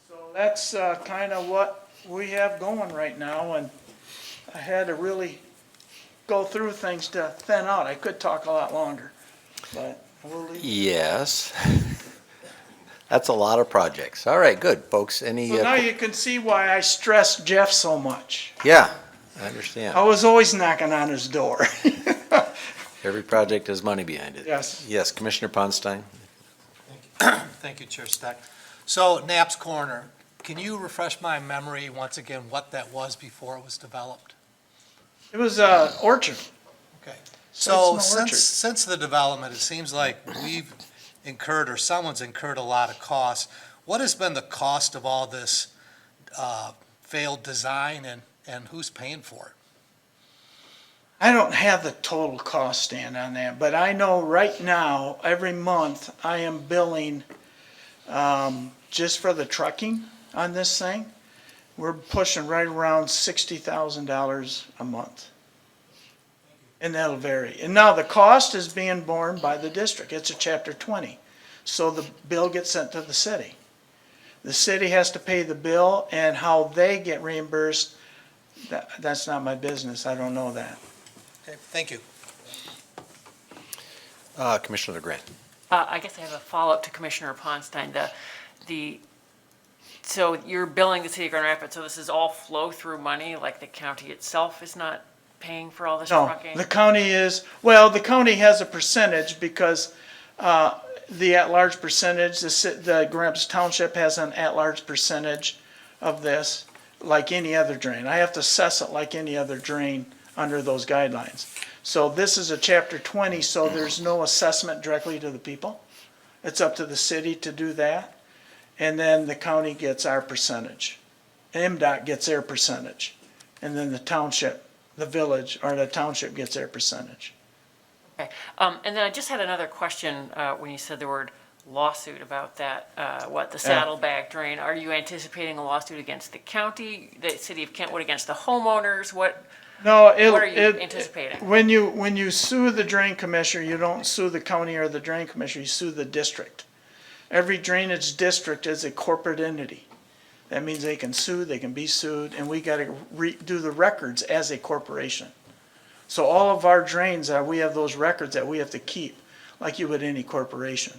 So that's kind of what we have going right now, and I had to really go through things to thin out. I could talk a lot longer, but we'll leave. Yes. That's a lot of projects. All right, good, folks. Any, So now you can see why I stress Jeff so much. yeah, I understand. I was always knocking on his door. Every project has money behind it. Yes. Yes, Commissioner Ponstein? Thank you, Chair Stack. So Knapp's Corner, can you refresh my memory once again what that was before it was developed? It was orchard. Okay. So So it's an orchard. since the development, it seems like we've incurred, or someone's incurred a lot of costs. What has been the cost of all this failed design, and who's paying for it? I don't have the total cost stand on that, but I know right now, every month, I am billing, just for the trucking on this thing, we're pushing right around $60,000 a month. And that'll vary. And now the cost is being borne by the district. It's a Chapter 20. So the bill gets sent to the city. The city has to pay the bill, and how they get reimbursed, that's not my business. I don't know that. Okay, thank you. Commissioner LeGrand? I guess I have a follow-up to Commissioner Ponstein. So you're billing the city of Grand Rapids, so this is all flow-through money, like the county itself is not paying for all this No, trucking? the county is, well, the county has a percentage because the at-large percentage, the Grand Rapids Township has an at-large percentage of this, like any other drain. I have to assess it like any other drain under those guidelines. So this is a Chapter 20, so there's no assessment directly to the people. It's up to the city to do that. And then the county gets our percentage. MDOT gets their percentage. And then the township, the village, or the township gets their percentage. Okay. And then I just had another question when you said the word lawsuit about that, the saddlebag drain. Are you anticipating a lawsuit against the county, the city of Kentwood, against the homeowners? No, What are you anticipating? When you sue the drain commissioner, you don't sue the county or the drain commissioner, you sue the district. Every drainage district is a corporate entity. That means they can sue, they can be sued, and we gotta do the records as a corporation. So all of our drains, we have those records that we have to keep, like you would any corporation.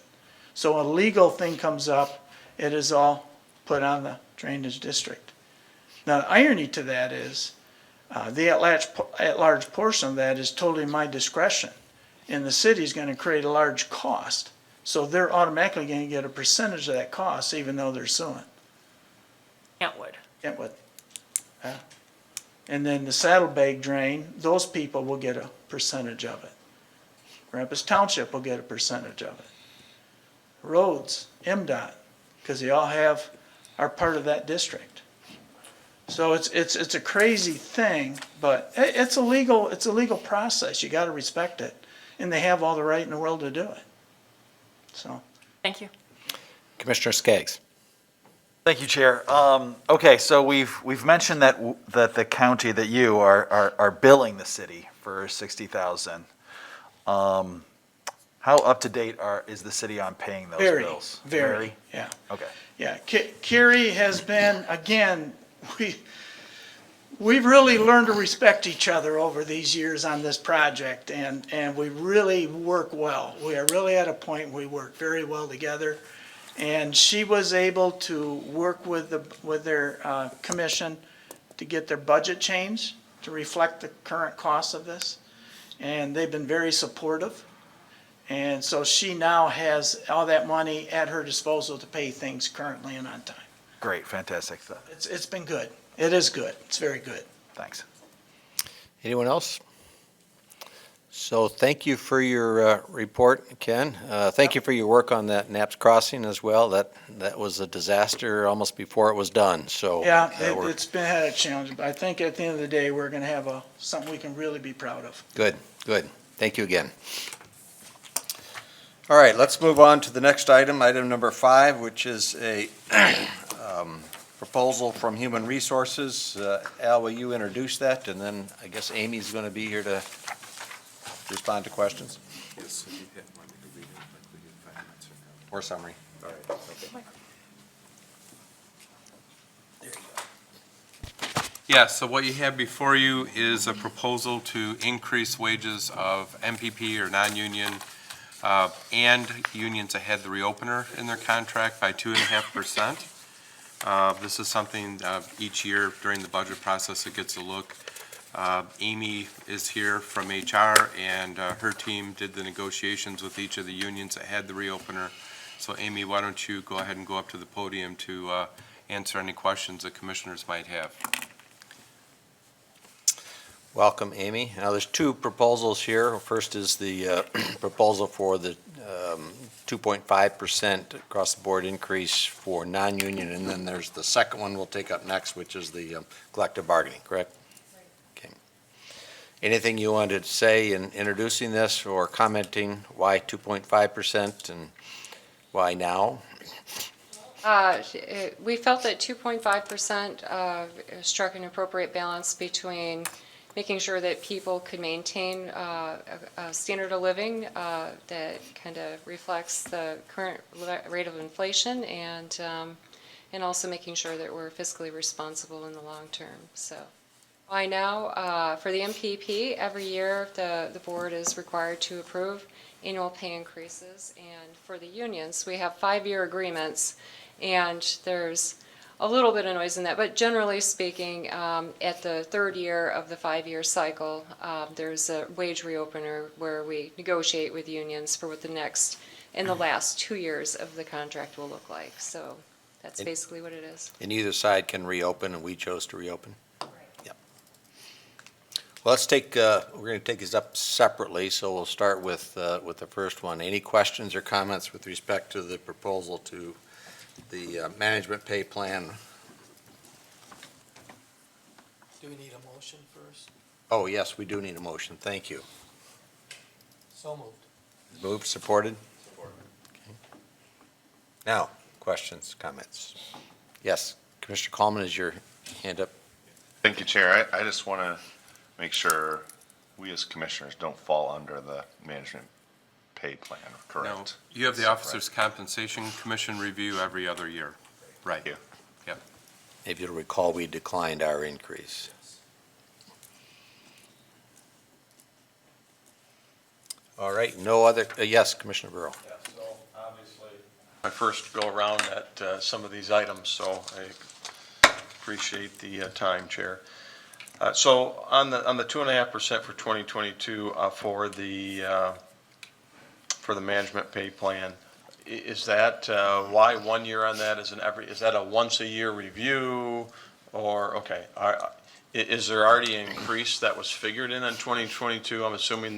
So a legal thing comes up, it is all put on the drainage district. Now, the irony to that is, the at-large portion of that is totally my discretion. And the city's gonna create a large cost. So they're automatically gonna get a percentage of that cost, even though they're suing. Kentwood. Kentwood. Yeah. And then the saddlebag drain, those people will get a percentage of it. Rapid Township will get a percentage of it. Roads, MDOT, because they all are part of that district. So it's a crazy thing, but it's a legal process. You gotta respect it. And they have all the right in the world to do it. So. Thank you. Commissioner Skaggs. Thank you, Chair. Okay, so we've mentioned that the county, that you are billing the city for 60,000. How up to date is the city on paying those bills? Very, yeah. Okay. Yeah, Kerry has been, again, we've really learned to respect each other over these years on this project, and we really work well. We are really at a point where we work very well together. And she was able to work with their commission to get their budget changed to reflect the current costs of this. And they've been very supportive. And so she now has all that money at her disposal to pay things currently and on time. Great, fantastic. It's been good. It is good. It's very good. Thanks. Anyone else? So thank you for your report, Ken. Thank you for your work on that Knapp's Crossing as well. That was a disaster almost before it was done, so. Yeah, it's had a challenge, but I think at the end of the day, we're going to have something we can really be proud of. Good. Thank you again. All right, let's move on to the next item, item number 5, which is a proposal from Human Resources. Al, will you introduce that? And then I guess Amy's going to be here to respond to questions. Yes, so you want me to read it like we did 5 minutes ago? Or summary. All right. Yeah, so what you have before you is a proposal to increase wages of MPP or non-union and unions that had the reopener in their contract by 2.5%. This is something each year during the budget process it gets a look. Amy is here from HR, and her team did the negotiations with each of the unions that had the reopener. So Amy, why don't you go ahead and go up to the podium to answer any questions that commissioners might have. Welcome, Amy. Now, there's 2 proposals here. First is the proposal for the 2.5% across-the-board increase for non-union, and then there's the second one we'll take up next, which is the collective bargaining, correct? Right. Okay. Anything you wanted to say in introducing this or commenting why 2.5% and why now? We felt that 2.5% struck an appropriate balance between making sure that people could maintain a standard of living that kind of reflects the current rate of inflation, and also making sure that we're fiscally responsible in the long term. So why now? For the MPP, every year the board is required to approve annual pay increases, and for the unions, we have 5-year agreements, and there's a little bit of noise in that, but generally speaking, at the 3rd year of the 5-year cycle, there's a wage reopener where we negotiate with unions for what the last 2 years of the contract will look like. So that's basically what it is. And either side can reopen, and we chose to reopen? Right. Yep. Well, we're going to take these up separately, so we'll start with the first one. Any questions or comments with respect to the proposal to the management pay plan? Do we need a motion first? Oh, yes, we do need a motion. Thank you. So moved. Moved, supported? Supported. Okay. Now, questions, comments? Yes, Commissioner Coleman, is your hand up? Thank you, Chair. I just want to make sure we as commissioners don't fall under the management pay plan, correct? No, you have the Officers' Compensation Commission review every other year. Right. Thank you. Yep. If you'll recall, we declined our increase. All right, no other, yes, Commissioner Burrow. Yeah, so obviously, my first go around at some of these items, so I appreciate the time, Chair. So on the 2.5% for 2022 for the management pay plan, is that, why 1 year on that? Is that a once-a-year review? Or, okay, is there already an increase that was figured in 2022? I'm assuming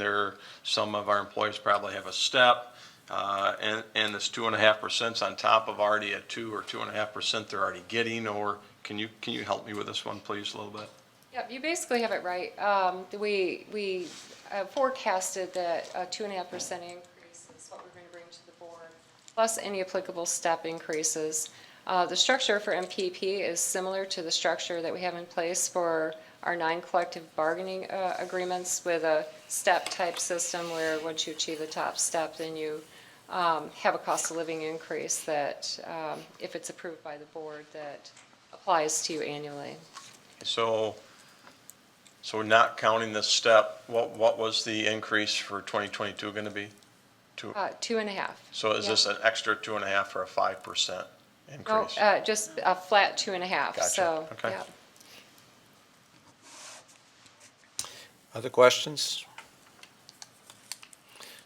some of our employees probably have a step, and this 2.5% 's on top of already a 2 or 2.5% they're already getting, or can you help me with this one, please, a little bit? Yep, you basically have it right. We forecasted that a 2.5% increase is what we're going to bring to the board, plus any applicable step increases. The structure for MPP is similar to the structure that we have in place for our 9 collective bargaining agreements, with a step-type system where once you achieve the top step, then you have a cost of living increase that, if it's approved by the board, that applies to you annually. So not counting this step, what was the increase for 2022 going to be? 2.5. So is this an extra 2.5 or a 5% No, increase? just a flat 2.5, Gotcha. so, Okay. yeah. Other questions?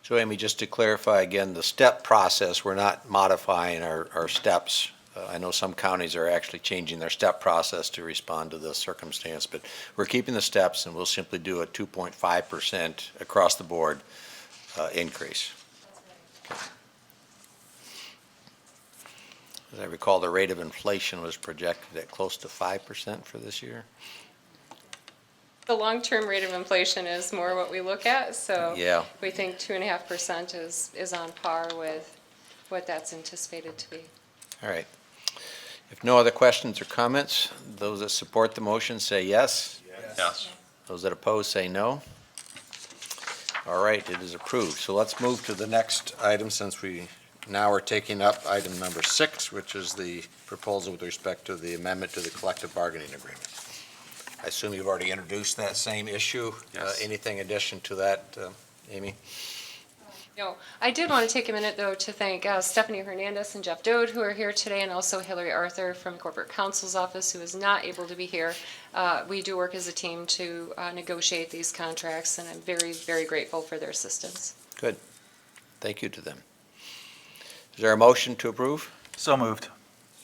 So Amy, just to clarify again, the step process, we're not modifying our steps. I know some counties are actually changing their step process to respond to this circumstance, but we're keeping the steps, and we'll simply do a 2.5% across the board increase. As I recall, the rate of inflation was projected at close to 5% for this year. The long-term rate of inflation is more what we look at, so Yeah. we think 2.5% is on par with what that's anticipated to be. All right. If no other questions or comments, those that support the motion say yes. Yes. Those that oppose say no. All right, it is approved. So let's move to the next item, since we now are taking up item number 6, which is the proposal with respect to the amendment to the collective bargaining agreement. I assume you've already introduced that same issue. Yes. Anything addition to that, Amy? No, I did want to take a minute, though, to thank Stephanie Hernandez and Jeff Dode, who are here today, and also Hillary Arthur from Corporate Counsel's Office, who is not able to be here. We do work as a team to negotiate these contracts, and I'm very, very grateful for their assistance. Good. Thank you to them. Is there a motion to approve? So moved.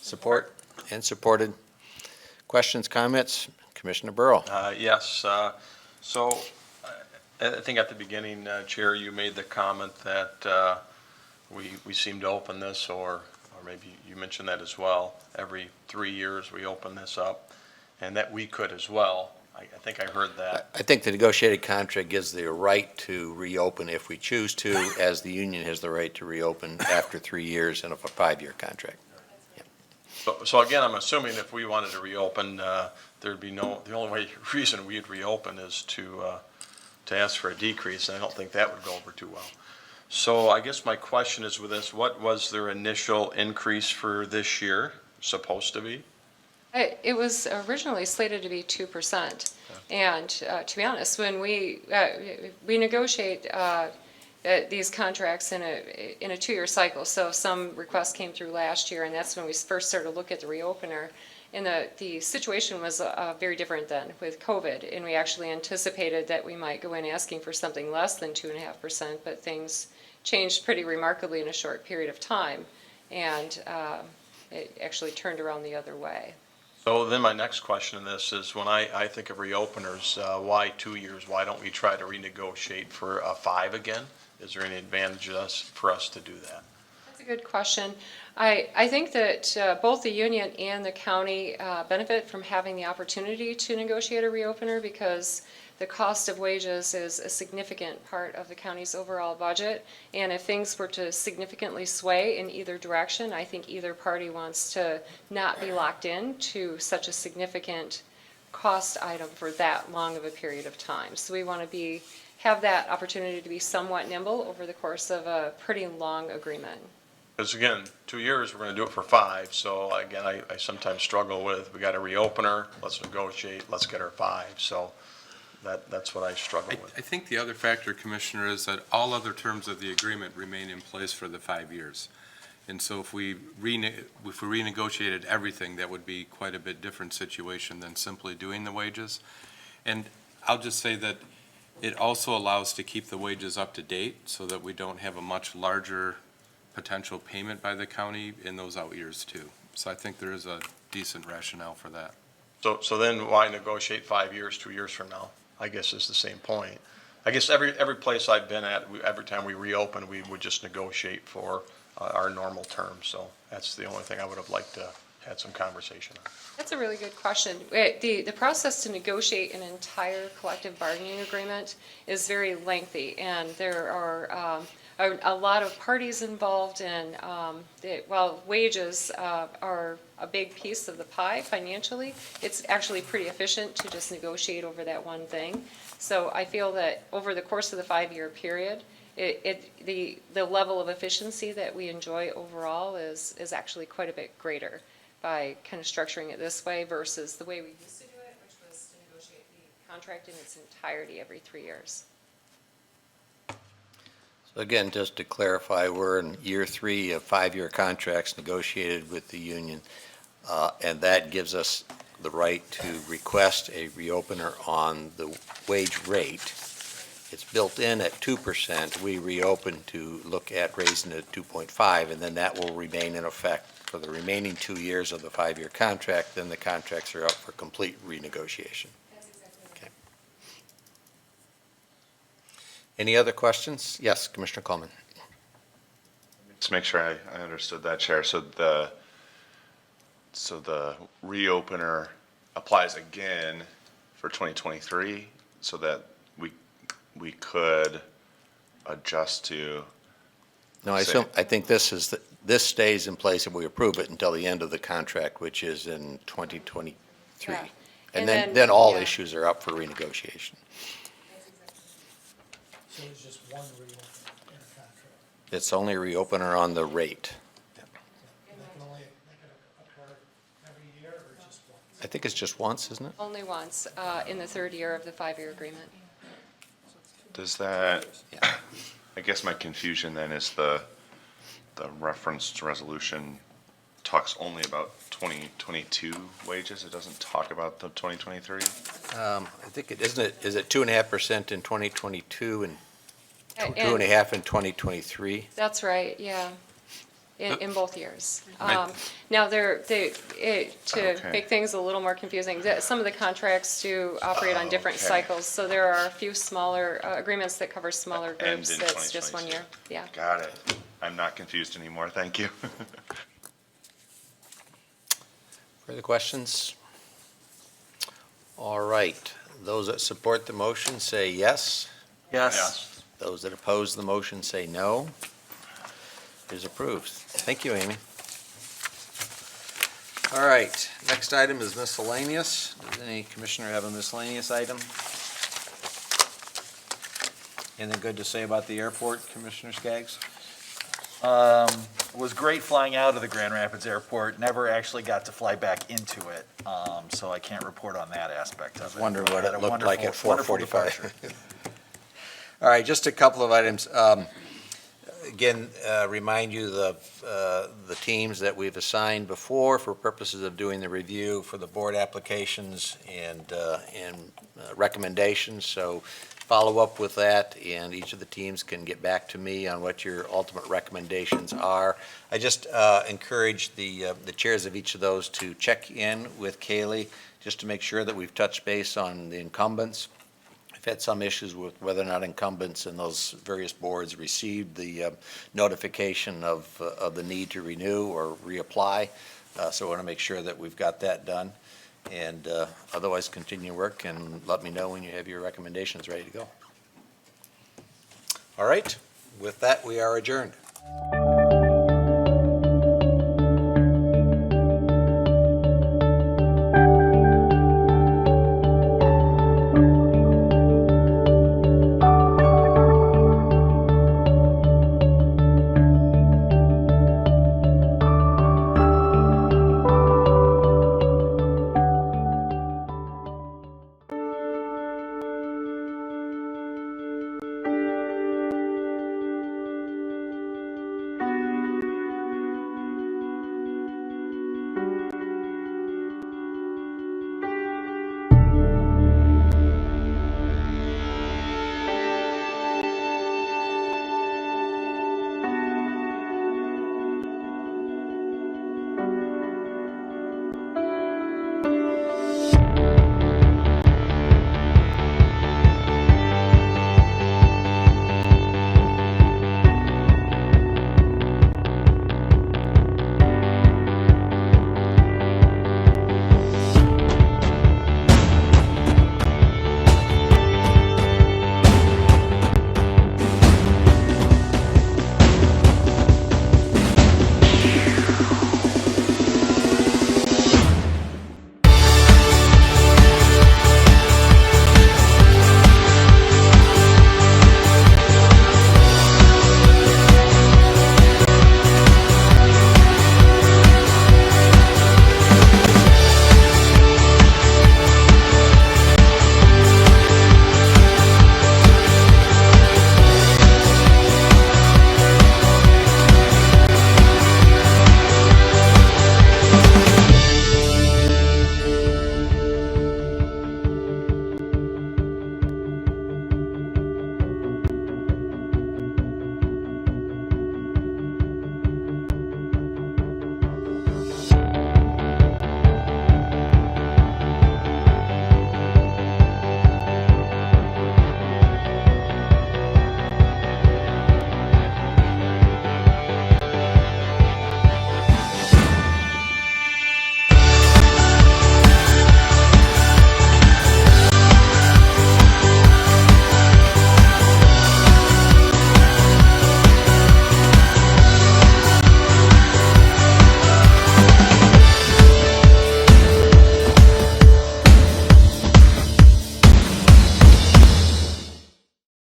Support? And supported. Questions, comments? Commissioner Burrow? Yes, so I think at the beginning, Chair, you made the comment that we seem to open this, or maybe you mentioned that as well, every 3 years we open this up, and that we could as well. I think I heard that. I think the negotiated contract gives the right to reopen if we choose to, as the union has the right to reopen after 3 years in a 5-year contract. So again, I'm assuming if we wanted to reopen, there'd be the only reason we'd reopen is to ask for a decrease, and I don't think that would go over too well. So I guess my question is with this, what was their initial increase for this year supposed to be? It was originally slated to be 2%, and to be honest, when we negotiate these contracts in a 2-year cycle, so some requests came through last year, and that's when we first started to look at the reopener. And the situation was very different then with COVID, and we actually anticipated that we might go in asking for something less than 2.5%, but things changed pretty remarkably in a short period of time, and it actually turned around the other way. So then my next question in this is, when I think of reopeners, why 2 years? Why don't we try to renegotiate for 5 again? Is there any advantage for us to do that? That's a good question. I think that both the union and the county benefit from having the opportunity to negotiate a reopener, because the cost of wages is a significant part of the county's overall budget. And if things were to significantly sway in either direction, I think either party wants to not be locked in to such a significant cost item for that long of a period of time. So we want to have that opportunity to be somewhat nimble over the course of a pretty long agreement. Because again, 2 years, we're going to do it for 5. So again, I sometimes struggle with, we got a reopener, let's negotiate, let's get our 5. So that's what I struggle with. I think the other factor, Commissioner, is that all other terms of the agreement remain in place for the 5 years. And so if we renegotiated everything, that would be quite a bit different situation than simply doing the wages. And I'll just say that it also allows to keep the wages up to date so that we don't have a much larger potential payment by the county in those out years too. So I think there is a decent rationale for that. So then why negotiate 5 years, 2 years from now? I guess is the same point. I guess every place I've been at, every time we reopen, we would just negotiate for our normal terms. So that's the only thing I would have liked to had some conversation on. That's a really good question. The process to negotiate an entire collective bargaining agreement is very lengthy, and there are a lot of parties involved, and while wages are a big piece of the pie financially, it's actually pretty efficient to just negotiate over that one thing. So I feel that over the course of the 5-year period, the level of efficiency that we enjoy overall is actually quite a bit greater by kind of structuring it this way versus the way we used to do it, which was to negotiate the contract in its entirety every 3 years. So again, just to clarify, we're in year 3 of 5-year contracts negotiated with the union, and that gives us the right to request a reopener on the wage rate. It's built in at 2%. We reopen to look at raising it to 2.5, and then that will remain in effect for the remaining 2 years of the 5-year contract. Then the contracts are up for complete renegotiation. That's exactly right. Okay. Any other questions? Yes, Commissioner Coleman. To make sure I understood that, Chair, so the reopener applies again for 2023, so that we could adjust to. No, I think this stays in place if we approve it until the end of the contract, which is in 2023. Yeah. And And then all yeah. issues are up for renegotiation. So it's just one reopener in a contract. It's only reopener on the rate. They can only make it occur every year or just once? I think it's just once, isn't it? Only once in the 3rd year of the 5-year agreement. Does that, I guess my confusion then is the referenced resolution talks only about 2022 wages. It doesn't talk about the 2023. I think is it 2.5% in 2022 and And 2.5 in 2023? That's right, yeah, in both years. Right. Now, to Okay. make things a little more confusing, some of the contracts do operate on different Okay. cycles, so there are a few smaller agreements that cover smaller End groups, in that's just 1 year, 2022. yeah. Got it. I'm not confused anymore. Thank you. Further questions? All right. Those that support the motion say yes. Yes. Those that oppose the motion say no. It is approved. Thank you, Amy. All right, next item is miscellaneous. Does any commissioner have a miscellaneous item? Anything good to say about the airport, Commissioner Skaggs? It was great flying out of the Grand Rapids Airport, never actually got to fly back into it, so I can't report on that aspect of it. Wonder what Had it a looked like at wonderful 4:45. departure. All right, just a couple of items. Again, remind you the teams that we've assigned before for purposes of doing the review for the board applications and recommendations. So follow up with that, and each of the teams can get back to me on what your ultimate recommendations are. I just encourage the chairs of each of those to check in with Kaylee, just to make sure that we've touched base on the incumbents. We've had some issues with whether or not incumbents in those various boards received the notification of the need to renew or reapply. So I want to make sure that we've got that done. And otherwise, continue work and let me know when you have your recommendations ready to go. All right, with that, we are adjourned.